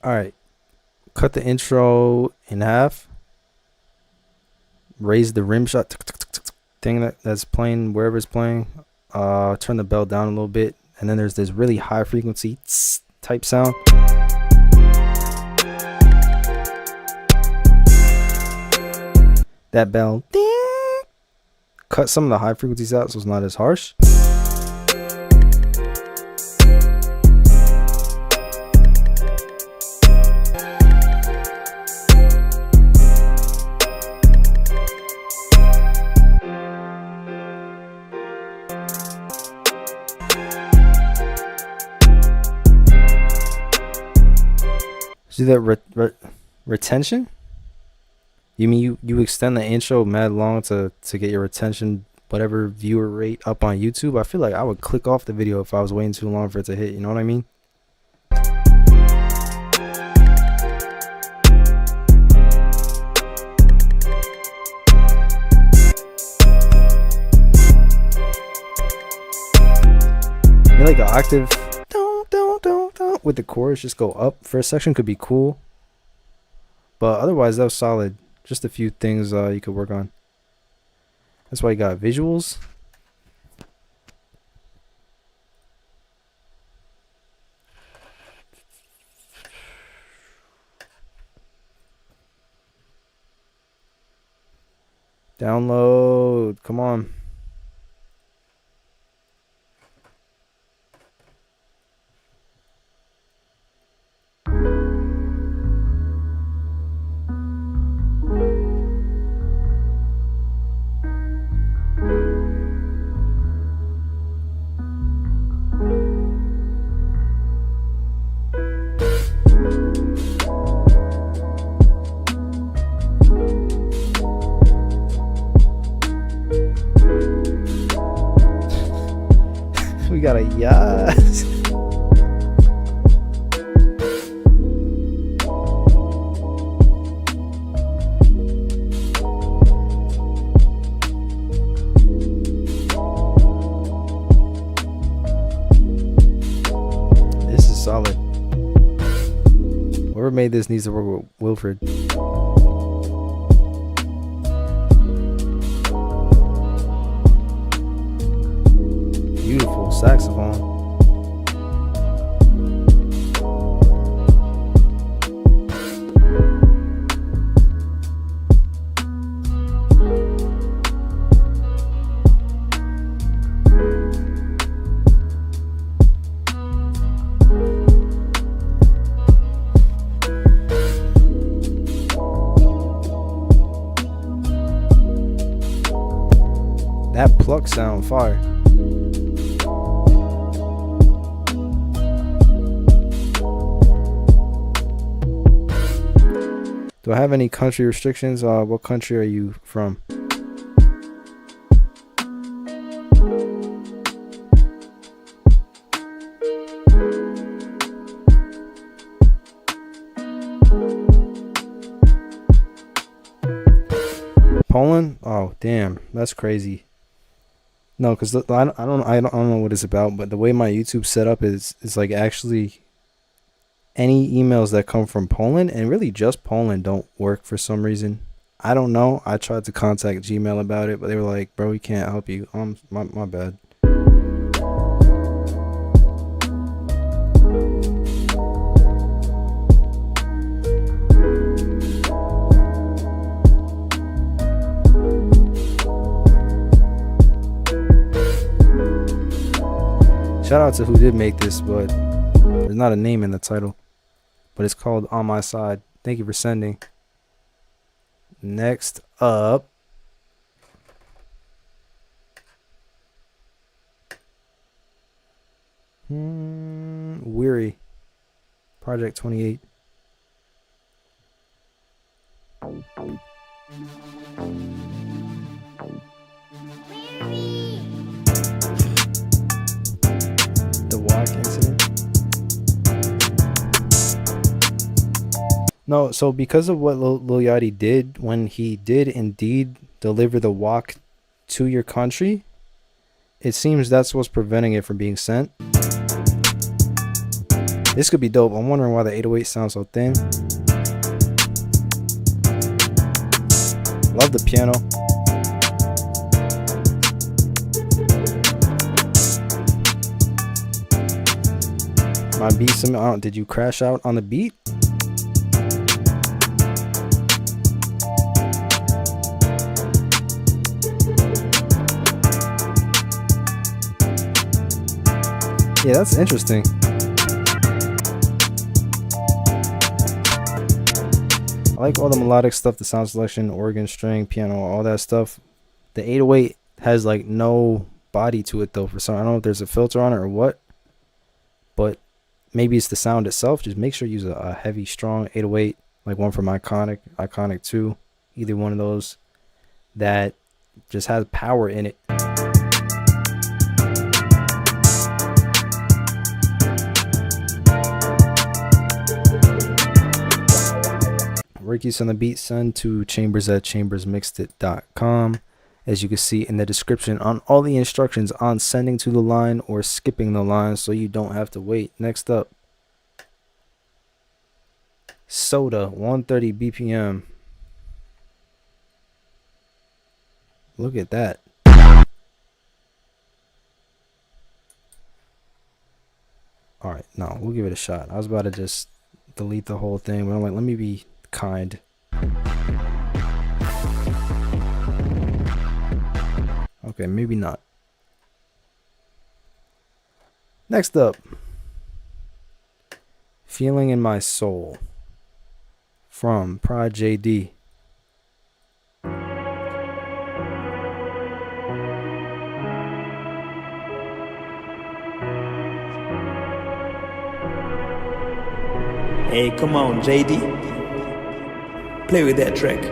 Alright, cut the intro in half, raise the rim shot thing that's playing wherever it's playing, turn the bell down a little bit, and then there's this really high frequency type sound. That bell, ding, cut some of the high frequencies out so it's not as harsh. See that retention? You mean you extend the intro mad long to get your retention, whatever viewer rate up on YouTube? I feel like I would click off the video if I was waiting too long for it to hit. You know what I mean? You're like an octave. With the chorus just go up for a section could be cool, but otherwise that was solid. Just a few things you could work on. That's why you got visuals. Download, come on. We got a yes. This is solid. Whoever made this needs to work with Wilfred. Beautiful saxophone. fuck sound fire. Do I have any country restrictions? What country are you from? Poland? Oh, damn, that's crazy. No, because I don't know what it's about, but the way my YouTube set up is like actually any emails that come from Poland, and really just Poland, don't work for some reason. I don't know. I tried to contact Gmail about it, but they were like, "Bro, we can't help you." My bad. Shout out to who did make this, but there's not a name in the title. But it's called On My Side. Thank you for sending. Next up. Weary. Project 28. The walk incident. No, so because of what Lil Yachty did, when he did indeed deliver the walk to your country, it seems that's what's preventing it from being sent. This could be dope. I'm wondering why the 808 sounds so thin. Love the piano. My beat, did you crash out on the beat? Yeah, that's interesting. I like all the melodic stuff, the sound selection, organ, string, piano, all that stuff. The 808 has like no body to it though. For some, I don't know if there's a filter on it or what, but maybe it's the sound itself. Just make sure you use a heavy, strong 808, like one from Iconic 2, either one of those that just has power in it. Ricky's on the beat, send to chambers@chambersmixedit.com. As you can see in the description on all the instructions on sending to the line or skipping the line so you don't have to wait. Next up, Soda, 130 BPM. Look at that. Alright, no, we'll give it a shot. I was about to just delete the whole thing, but I'm like, let me be kind. Okay, maybe not. Next up, Feeling in My Soul from Prod JD. Hey, come on, JD. Play with that track.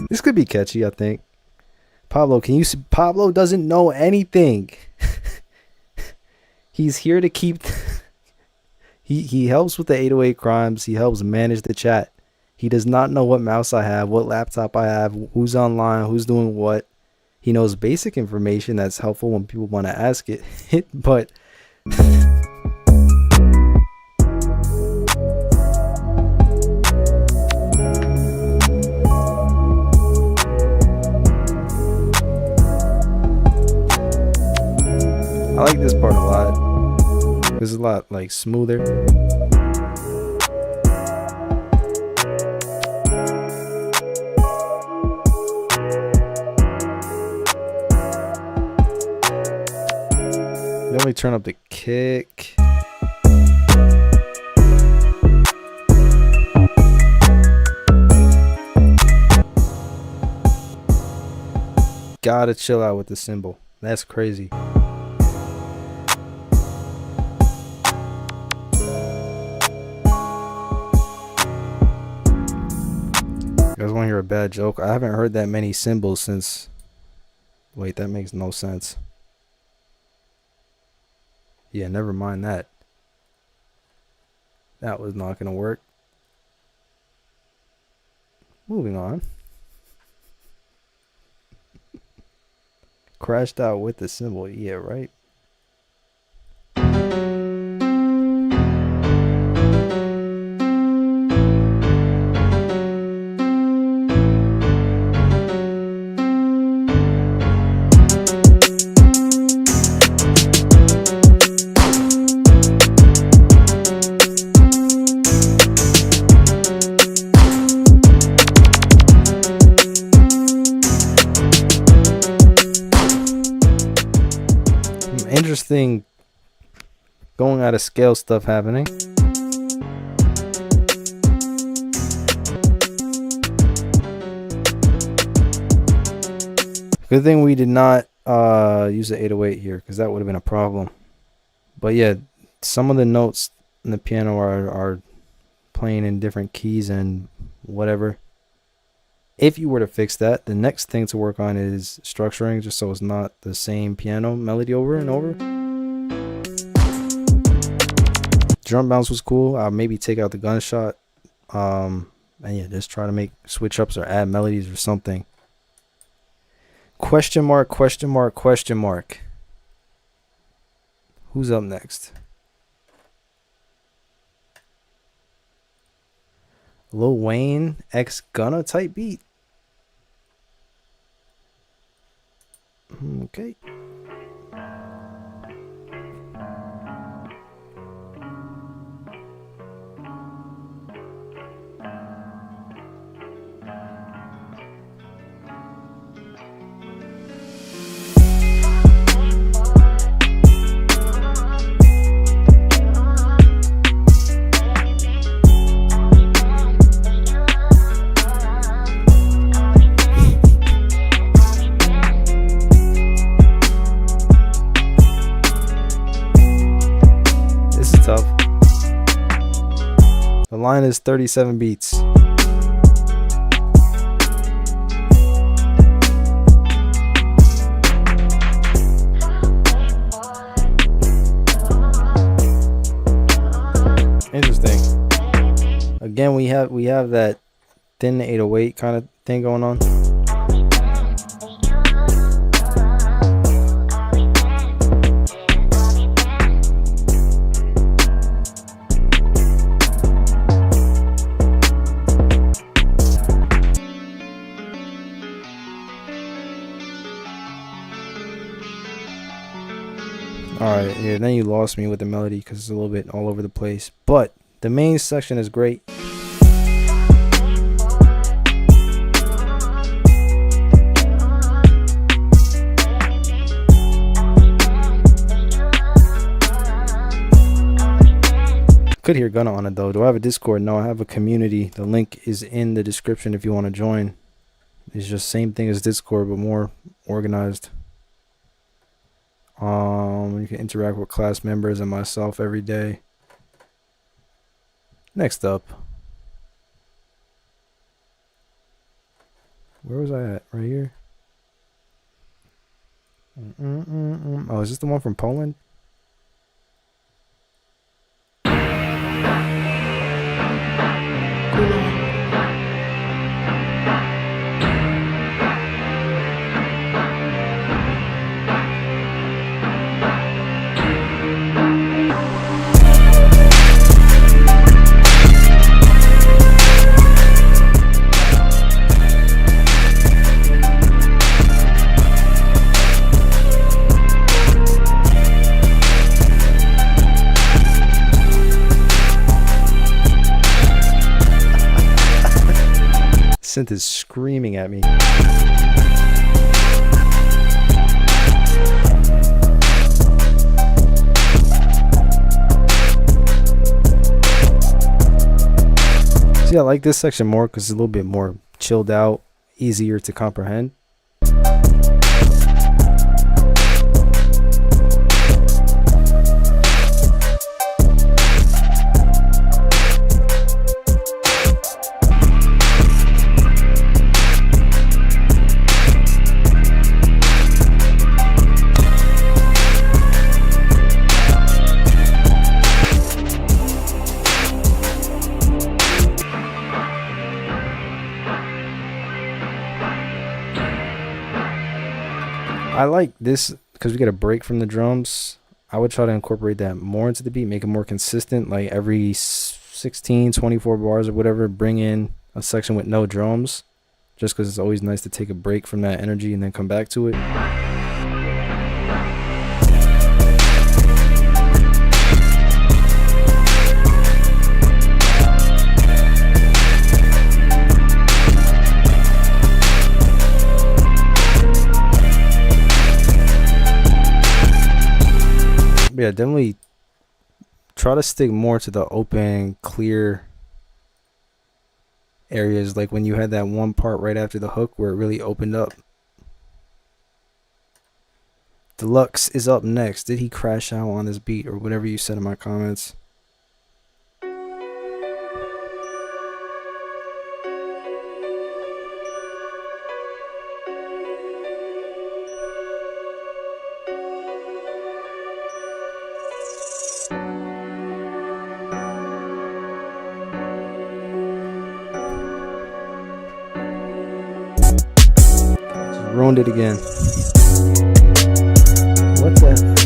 This could be catchy, I think. Pablo, can you see? Pablo doesn't know anything. He's here to keep. He helps with the 808 crimes. He helps manage the chat. He does not know what mouse I have, what laptop I have, who's online, who's doing what. He knows basic information that's helpful when people want to ask it. But I like this part a lot. It's a lot like smoother. Then we turn up the kick. Gotta chill out with the cymbal. That's crazy. You guys want to hear a bad joke? I haven't heard that many cymbals since... Wait, that makes no sense. Yeah, never mind that. That was not gonna work. Moving on. Crashed out with the cymbal. Yeah, right. Interesting going out of scale stuff happening. Good thing we did not use the 808 here, because that would have been a problem. But yeah, some of the notes in the piano are playing in different keys and whatever. If you were to fix that, the next thing to work on is structuring, just so it's not the same piano melody over and over. Drum bounce was cool. I'll maybe take out the gunshot. And yeah, just try to make switch ups or add melodies or something. Question mark, question mark, question mark. Who's up next? Lil Wayne X Gunna type beat. Okay. The line is 37 beats. Interesting. Again, we have that thin 808 kind of thing going on. Alright, yeah, then you lost me with the melody because it's a little bit all over the place. But the main section is great. Could hear Gunna on it though. Do I have a Discord? No, I have a community. The link is in the description if you want to join. It's just same thing as Discord but more organized. You can interact with class members and myself every day. Next up. Where was I at? Right here? Oh, is this the one from Poland? Synth is screaming at me. See, I like this section more because it's a little bit more chilled out, easier to comprehend. I like this because we get a break from the drums. I would try to incorporate that more into the beat, make it more consistent, like every 16, 24 bars or whatever, bring in a section with no drums, just because it's always nice to take a break from that energy and then come back to it. Yeah, definitely try to stick more to the open, clear areas, like when you had that one part right after the hook where it really opened up. Deluxe is up next. Did he crash out on this beat or whatever you said in my comments? Ruined it again. What the?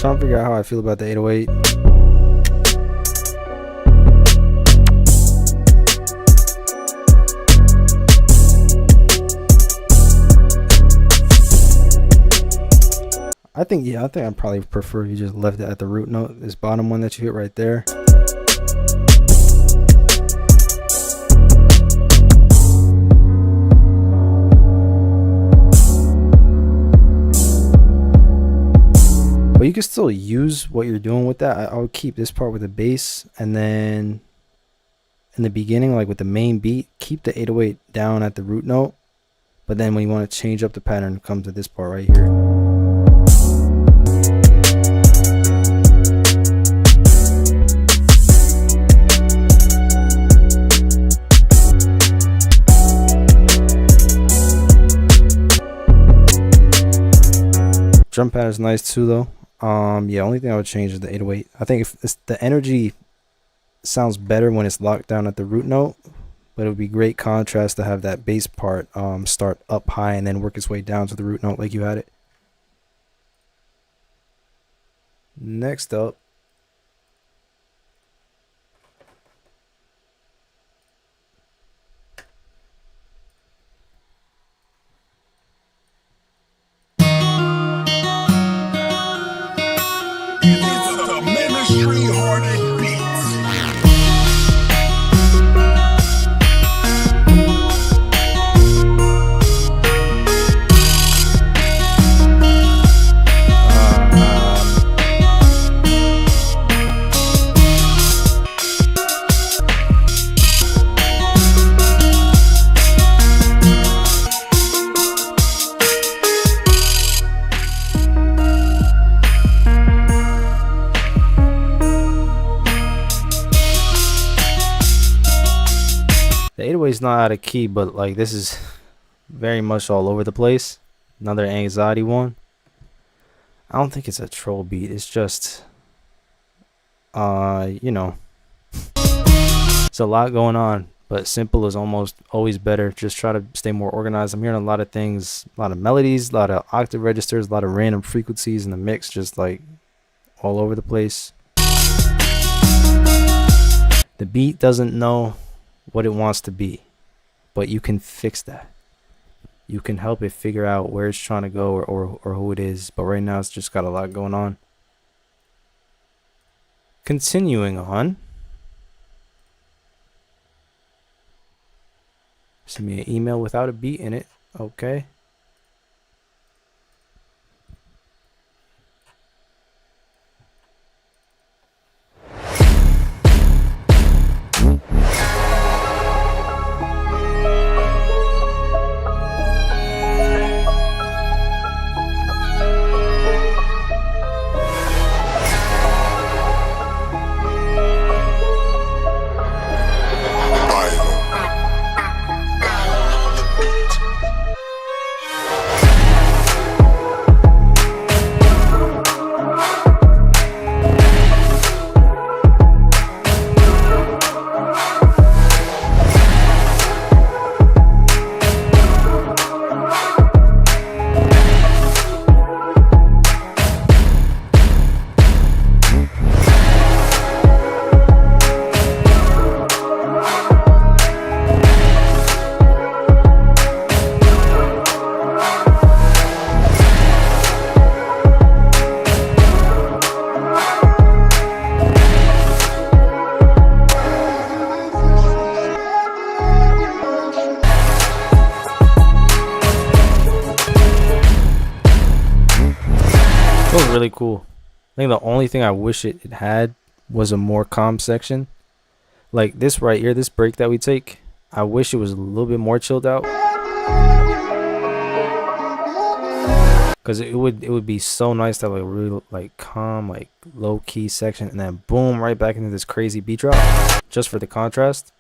Trying to figure out how I feel about the 808. I think I probably prefer you just left it at the root note, this bottom one that you hit right there. But you can still use what you're doing with that. I would keep this part with the bass, and then in the beginning, like with the main beat, keep the 808 down at the root note. But then when you want to change up the pattern, come to this part right here. Drum pattern is nice too, though. Yeah, only thing I would change is the 808. I think if it's, the energy sounds better when it's locked down at the root note, but it would be great contrast to have that bass part start up high and then work its way down to the root note like you had it. Next up, the 808 is not out of key, but like this is very much all over the place. Another anxiety one. I don't think it's a troll beat. It's just, you know, it's a lot going on. but simple is almost always better. Just try to stay more organized. I'm hearing a lot of things, a lot of melodies, a lot of octave registers, a lot of random frequencies in the mix, just like all over the place. The beat doesn't know what it wants to be, but you can fix that. You can help it figure out where it's trying to go, or who it is. But right now it's just got a lot going on. Continuing on. Send me an email without a beat in it. Okay. Really cool. I think the only thing I wish it had was a more calm section. Like this right here, this break that we take, I wish it was a little bit more chilled out. Cause it would be so nice to have like a really like calm, like low key section, and then boom, right back into this crazy beat drop, just for the contrast.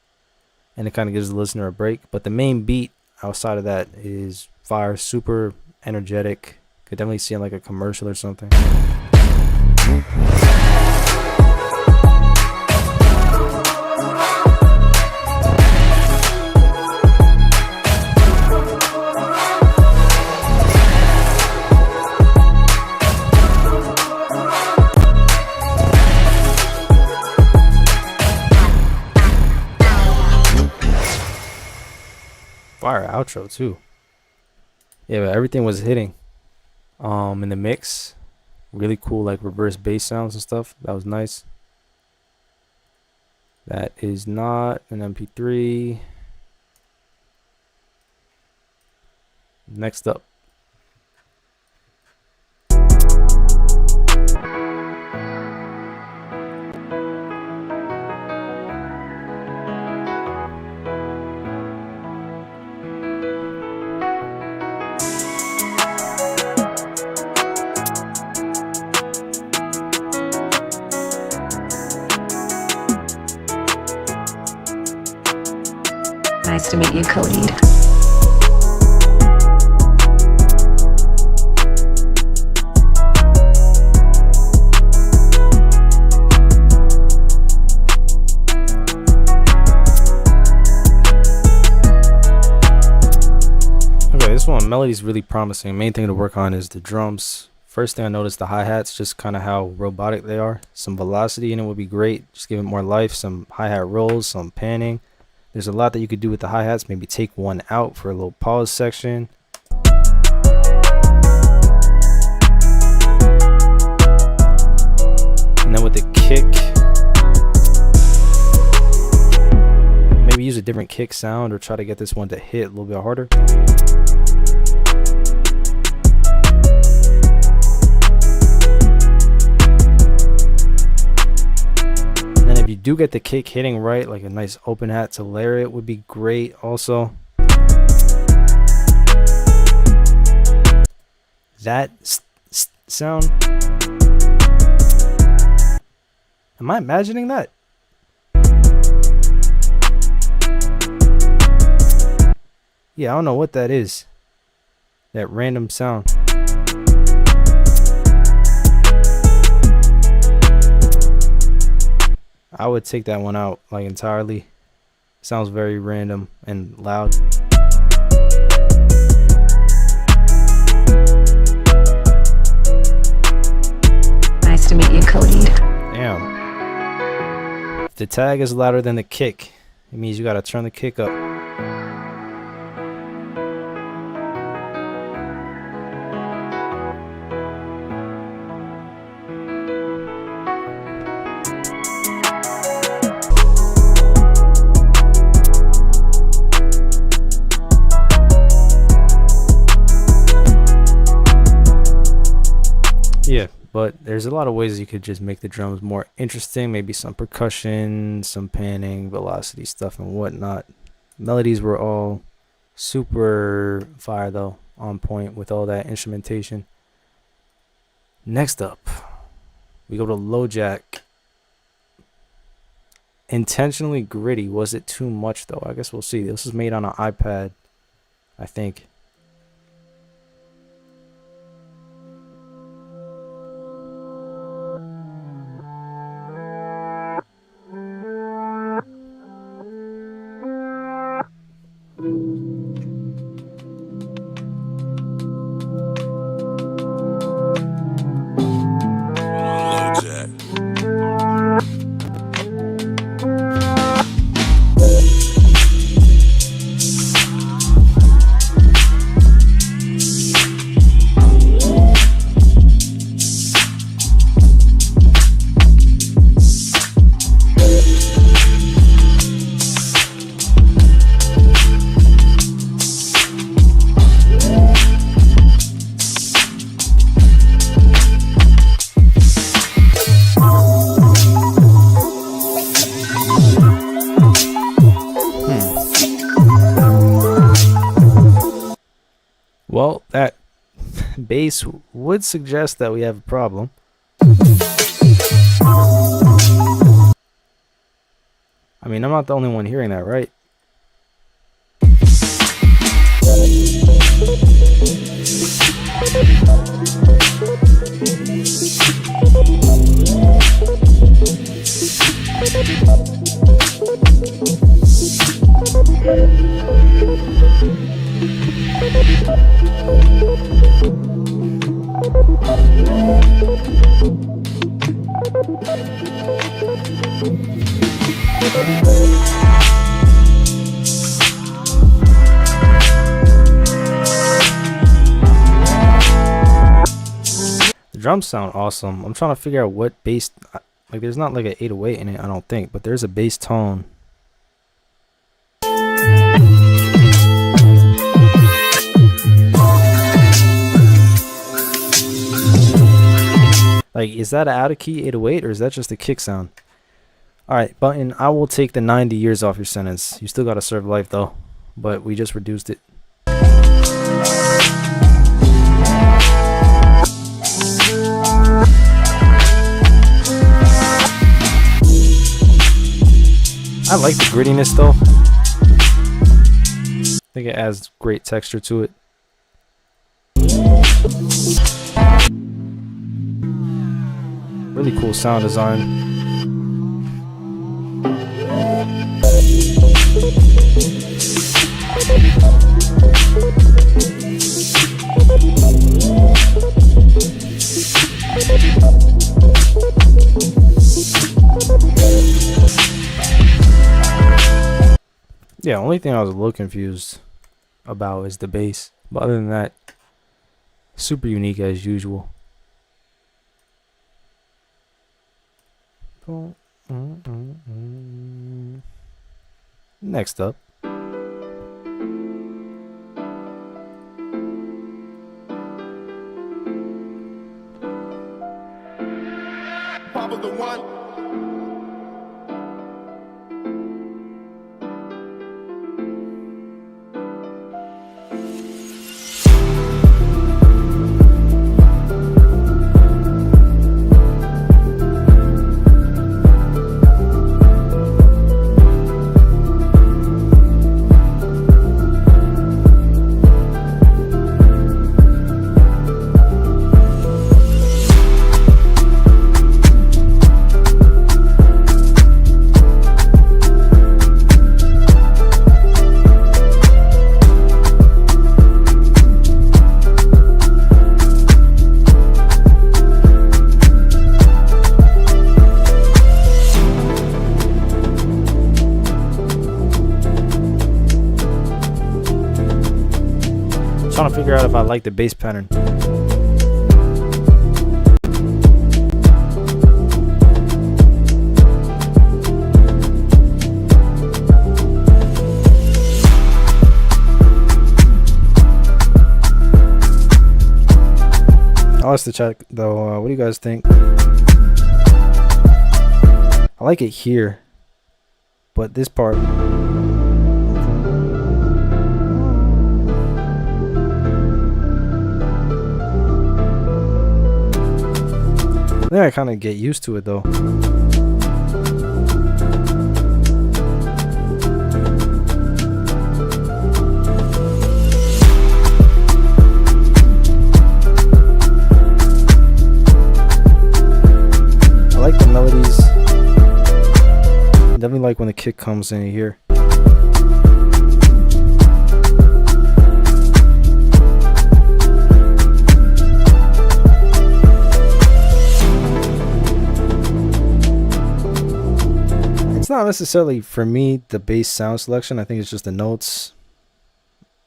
And it kind of gives the listener a break. But the main beat outside of that is fire, super energetic. Could definitely see it like a commercial or something. Fire outro too. Yeah, but everything was hitting. In the mix, really cool like reverse bass sounds and stuff. That was nice. That is not an MP3. Next up, Nice to meet you, Cody. okay, this one melody's really promising. Main thing to work on is the drums. First thing I noticed, the hi-hats, just kind of how robotic they are. Some velocity in it would be great. Just give it more life. Some hi-hat rolls, some panning. There's a lot that you could do with the hi-hats. Maybe take one out for a little pause section. And then with the kick, maybe use a different kick sound or try to get this one to hit a little bit harder. If you do get the kick hitting right, like a nice open hat to layer it would be great also. That sound. Am I imagining that? Yeah, I don't know what that is. That random sound. I would take that one out like entirely. Sounds very random and loud. Nice to meet you, Khalid. Damn. If the tag is louder than the kick, it means you gotta turn the kick up. Yeah, but there's a lot of ways you could just make the drums more interesting. Maybe some percussion, some panning, velocity stuff and whatnot. Melodies were all super fire though, on point with all that instrumentation. Next up, we go to Low Jack. Intentionally gritty. Was it too much though? I guess we'll see. This was made on an iPad, I think. Well, that bass would suggest that we have a problem. I mean, I'm not the only one hearing that, right? The drums sound awesome. I'm trying to figure out what bass, like there's not like an 808 in it, I don't think, but there's a bass tone. Like, is that an out of key 808 or is that just a kick sound? Alright, Button, I will take the 90 years off your sentence. You still gotta serve life though, but we just reduced it. I like the grittiness though. I think it adds great texture to it. Really cool sound design. Yeah, only thing I was a little confused about is the bass. But other than that, super unique as usual. Next up. Papa the One. trying to figure out if I like the bass pattern. I'll ask the chat though, what do you guys think? I like it here, but this part, I think I kind of get used to it though. I like the melodies. I definitely like when the kick comes in here. It's not necessarily for me the bass sound selection. I think it's just the notes.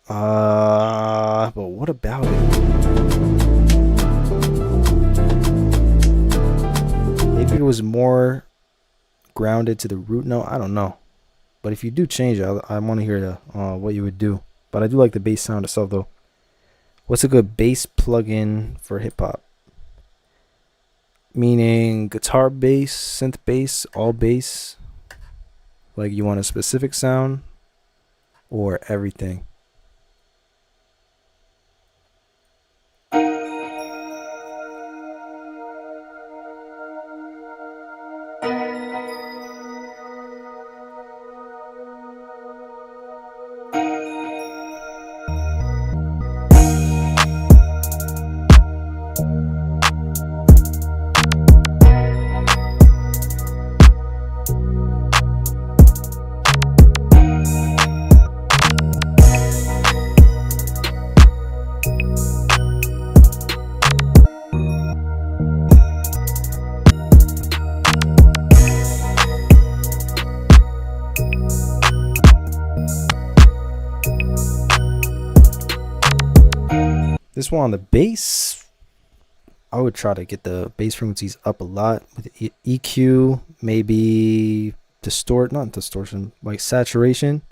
But what about it? Maybe it was more grounded to the root note. I don't know. But if you do change it, I want to hear what you would do. But I do like the bass sound itself though. What's a good bass plugin for hip hop? Meaning guitar bass, synth bass, all bass. Like you want a specific sound or everything? This one on the bass, I would try to get the bass frequencies up a lot with EQ, maybe not distortion, like saturation,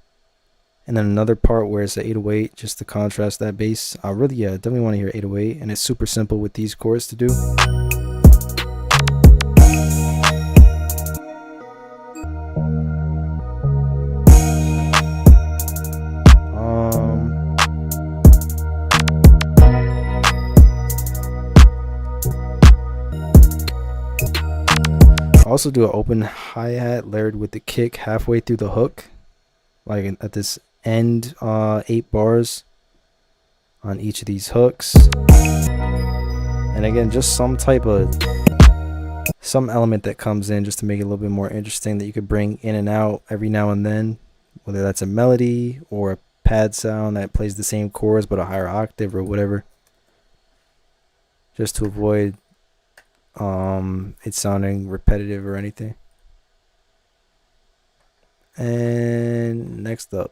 and then another part where it's the 808 just to contrast that bass. I really, definitely want to hear 808, and it's super simple with these chords to do. Also do an open hi-hat layered with the kick halfway through the hook, like at this end 8 bars on each of these hooks. And again, just some element that comes in just to make it a little bit more interesting that you could bring in and out every now and then, whether that's a melody or a pad sound that plays the same chords but a higher octave or whatever, just to avoid it sounding repetitive or anything. And next up,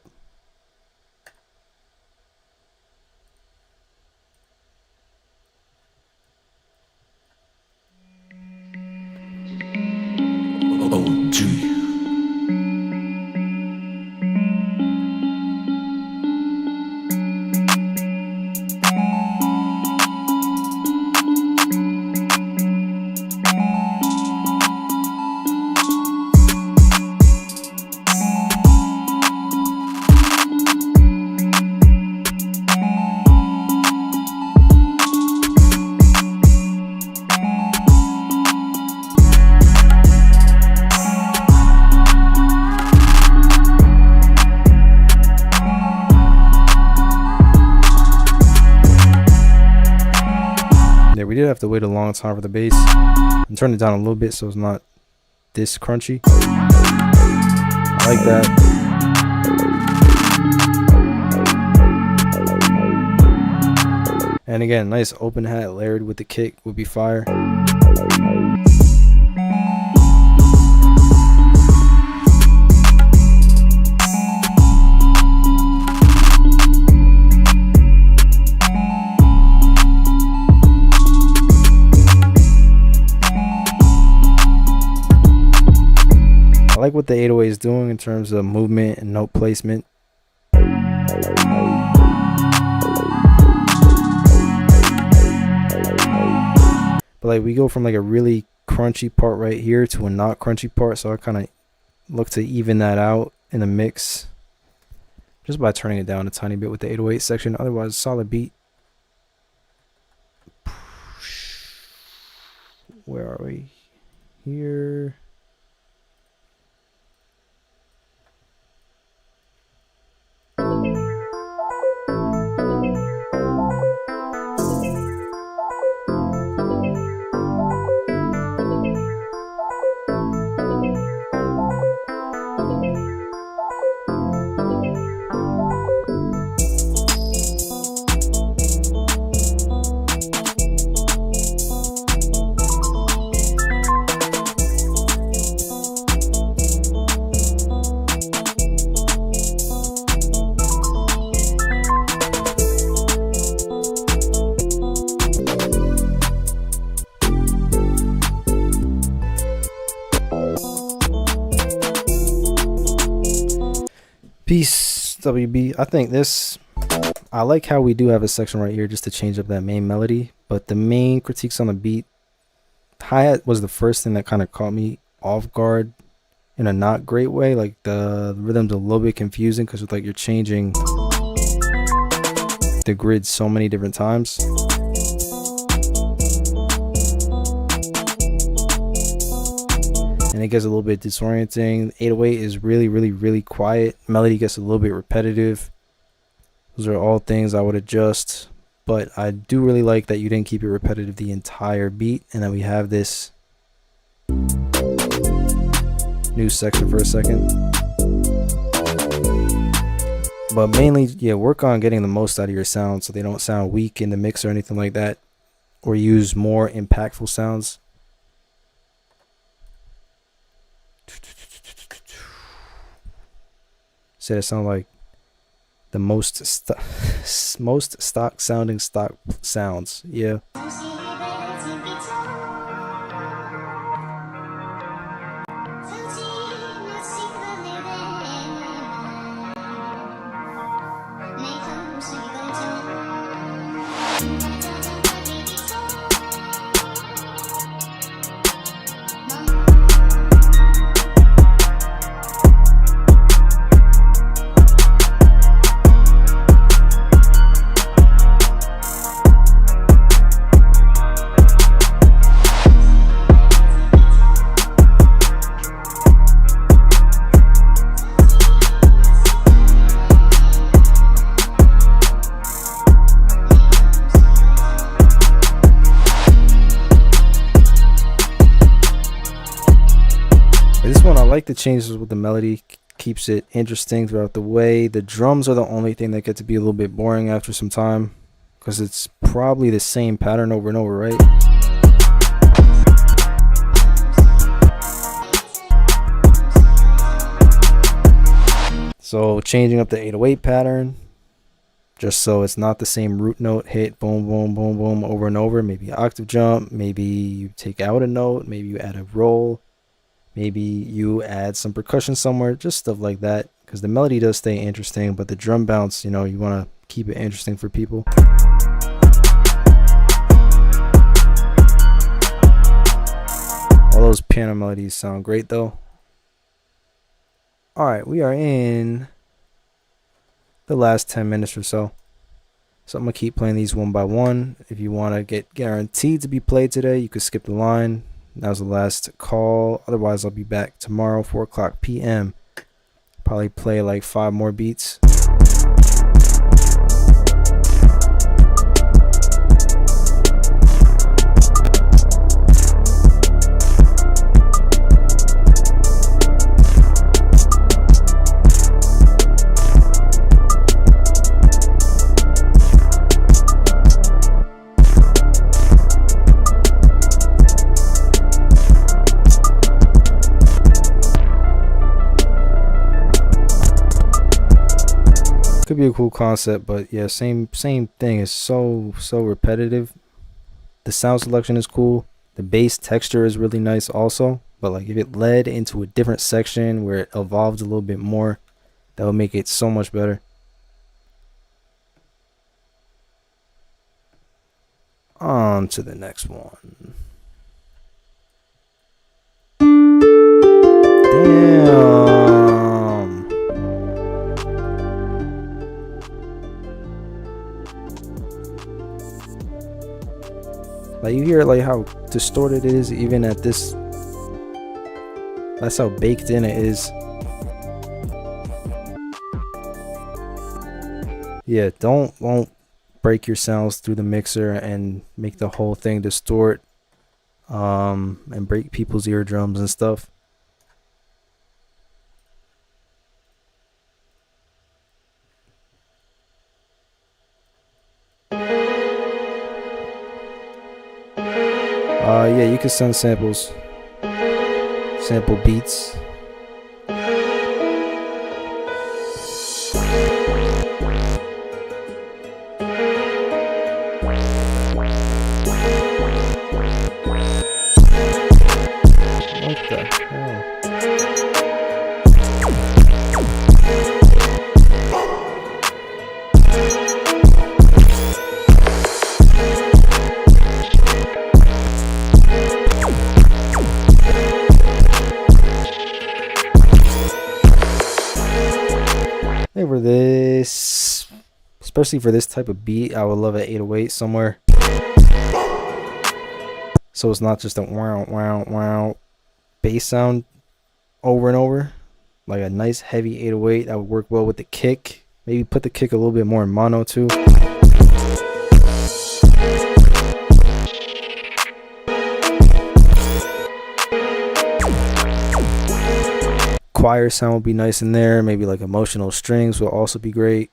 we did have to wait a long time for the bass and turn it down a little bit so it's not this crunchy. I like that. And again, nice open hat layered with the kick would be fire. what the 808 is doing in terms of movement and note placement. But like we go from like a really crunchy part right here to a not crunchy part, so I kind of look to even that out in the mix just by turning it down a tiny bit with the 808 section. Otherwise, solid beat. Where are we? Here. Peace, WB. I think this, I like how we do have a section right here just to change up that main melody, but the main critiques on the beat, hi-hat was the first thing that kind of caught me off guard in a not great way. Like the rhythm's a little bit confusing because like you're changing the grid so many different times. And it gets a little bit disorienting. 808 is really quiet. Melody gets a little bit repetitive. Those are all things I would adjust, but I do really like that you didn't keep it repetitive the entire beat, and that we have this new section for a second. But mainly, yeah, work on getting the most out of your sounds so they don't sound weak in the mix or anything like that, or use more impactful sounds. Said it sound like the most stock sounding stock sounds. Yeah. I like the changes with the melody, keeps it interesting throughout the way. The drums are the only thing that get to be a little bit boring after some time because it's probably the same pattern over and over, right? So changing up the 808 pattern just so it's not the same root note hit boom boom boom boom over and over. Maybe an octave jump, maybe you take out a note, maybe you add a roll. Maybe you add some percussion somewhere, just stuff like that, because the melody does stay interesting, but the drum bounce, you know, you want to keep it interesting for people. All those piano melodies sound great though. Alright, we are in the last 10 minutes or so. So I'm going to keep playing these one by one. If you want to get guaranteed to be played today, you could skip the line. That was the last call. Otherwise, I'll be back tomorrow, 4 o'clock p.m. Probably play like 5 more beats. Could be a cool concept, but yeah, same thing. Is so repetitive. The sound selection is cool. The bass texture is really nice also. but like if it led into a different section where it evolved a little bit more, that would make it so much better. On to the next one. Damn. Like you hear like how distorted it is even at this. That's how baked in it is. Yeah, won't break your sounds through the mixer and make the whole thing distort and break people's eardrums and stuff. Yeah, you can send samples, sample beats. What the hell? Hey, for this, especially for this type of beat, I would love an 808 somewhere. So it's not just a wow, wow, wow bass sound over and over. Like a nice heavy 808 that would work well with the kick. Maybe put the kick a little bit more in mono too. Choir sound would be nice in there. Maybe like emotional strings will also be great.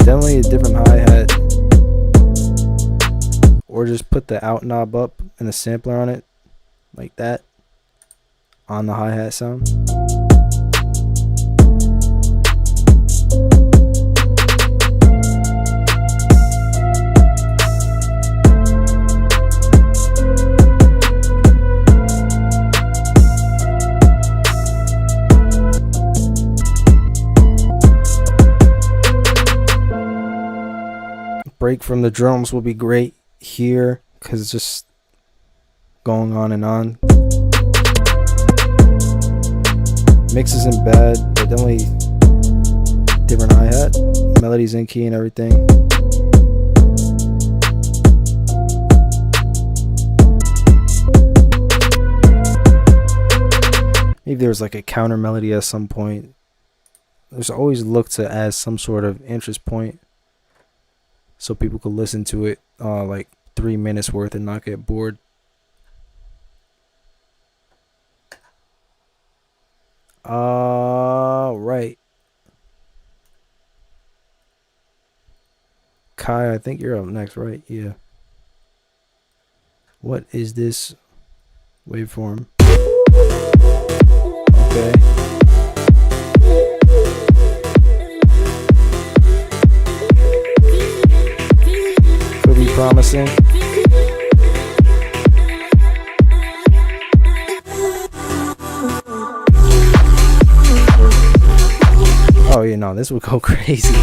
Definitely a different hi-hat, or just put the out knob up and the sampler on it like that on the hi-hat sound. Break from the drums will be great here because it's just going on and on. Mix isn't bad, but definitely different hi-hat, melodies in key and everything. Maybe there's like a counter melody at some point. There's always look to add some sort of interest point, so people could listen to it like 3 minutes worth and not get bored. Right. Kai, I think you're up next, right? Yeah. What is this waveform? Okay. Promising. Oh yeah, no, this would go crazy.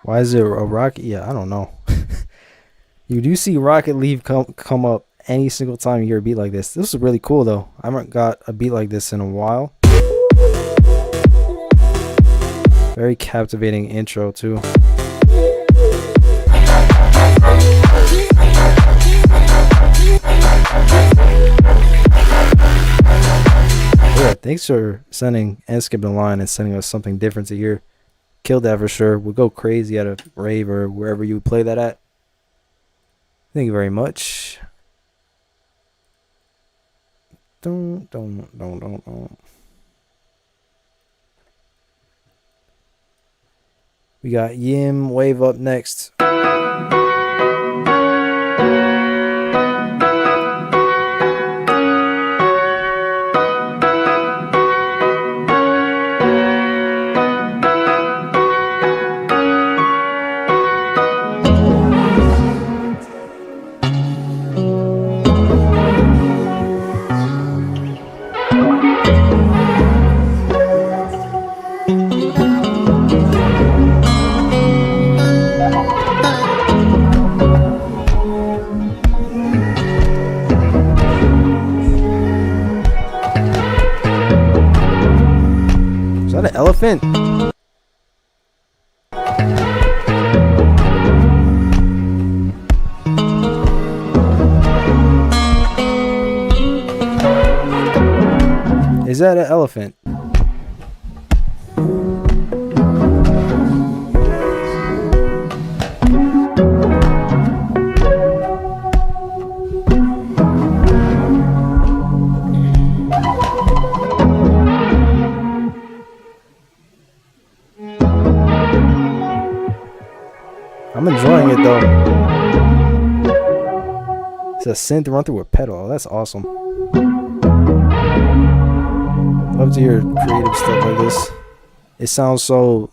Why is it a rocket? Yeah, I don't know. You do see Rocket Leaf come up any single time you hear a beat like this. This is really cool though. I haven't got a beat like this in a while. Very captivating intro too. Yeah, thanks for sending and skipping the line and sending us something different to hear. Killed that for sure. We'll go crazy at a rave or wherever you play that at. Thank you very much. Don't. We got Yim Wave up next. Is that an elephant? Is that an elephant? I'm enjoying it though. It's a synth run through a pedal. That's awesome. Love to hear creative stuff like this. It sounds so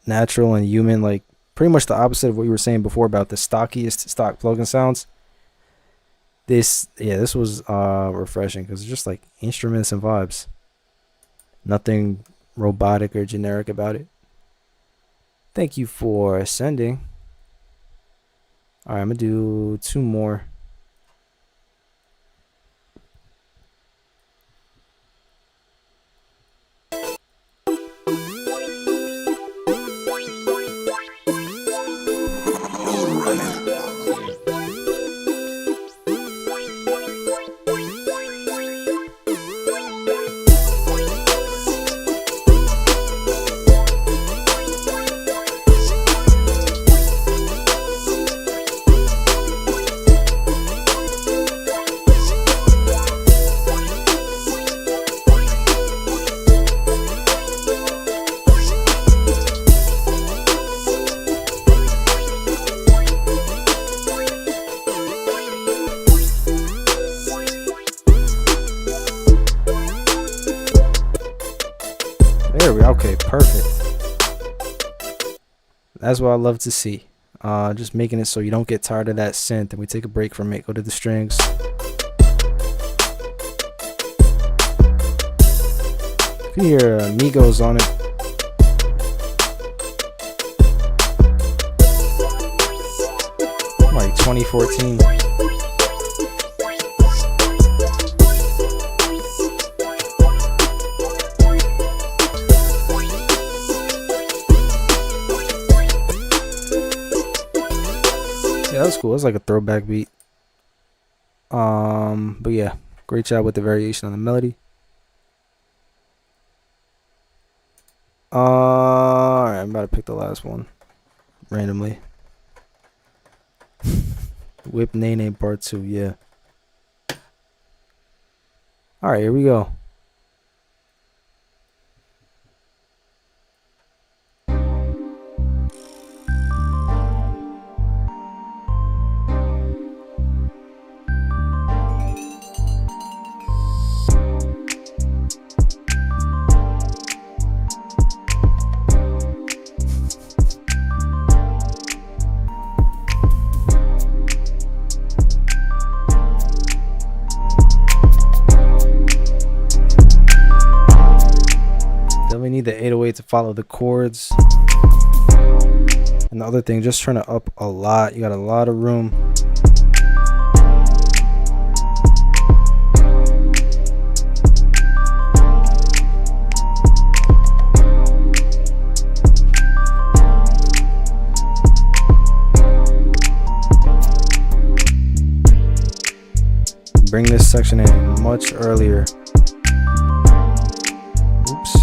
natural and human, like pretty much the opposite of what you were saying before about the stockiest stock plugin sounds. This was refreshing because it's just like instruments and vibes. Nothing robotic or generic about it. Thank you for sending. All right, I'm gonna do 2 more. There we go. Okay, perfect. That's what I love to see. Just making it so you don't get tired of that synth and we take a break from it. Go to the strings. You can hear Amigos on it. Like 2014. Yeah, that's cool. It's like a throwback beat. But yeah, great job with the variation on the melody. Alright, I'm about to pick the last one randomly. Whip Nene Part 2, yeah. Alright, here we go. We need the 808 to follow the chords. And the other thing, just turn it up a lot. You got a lot of room. Bring this section in much earlier. Oops.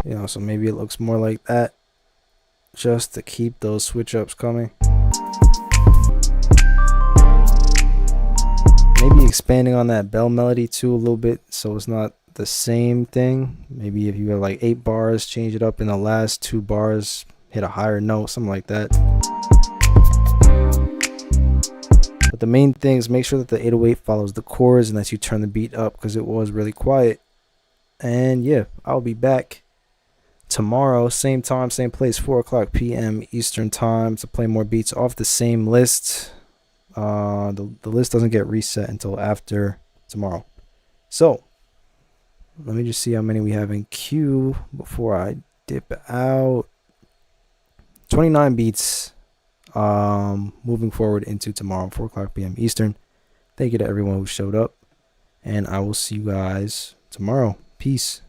You know, so maybe it looks more like that, just to keep those switch ups coming. Maybe expanding on that bell melody too a little bit, so it's not the same thing. Maybe if you have like 8 bars, change it up in the last 2 bars, hit a higher note, something like that. But the main thing is make sure that the 808 follows the chords and that you turn the beat up, because it was really quiet. And yeah, I'll be back tomorrow, same time, same place, 4:00 p.m. Eastern time, to play more beats off the same list. The list doesn't get reset until after tomorrow. So let me just see how many we have in queue before I dip out. 29 beats. Moving forward into tomorrow, 4:00 p.m. Eastern. Thank you to everyone who showed up, and I will see you guys tomorrow. Peace.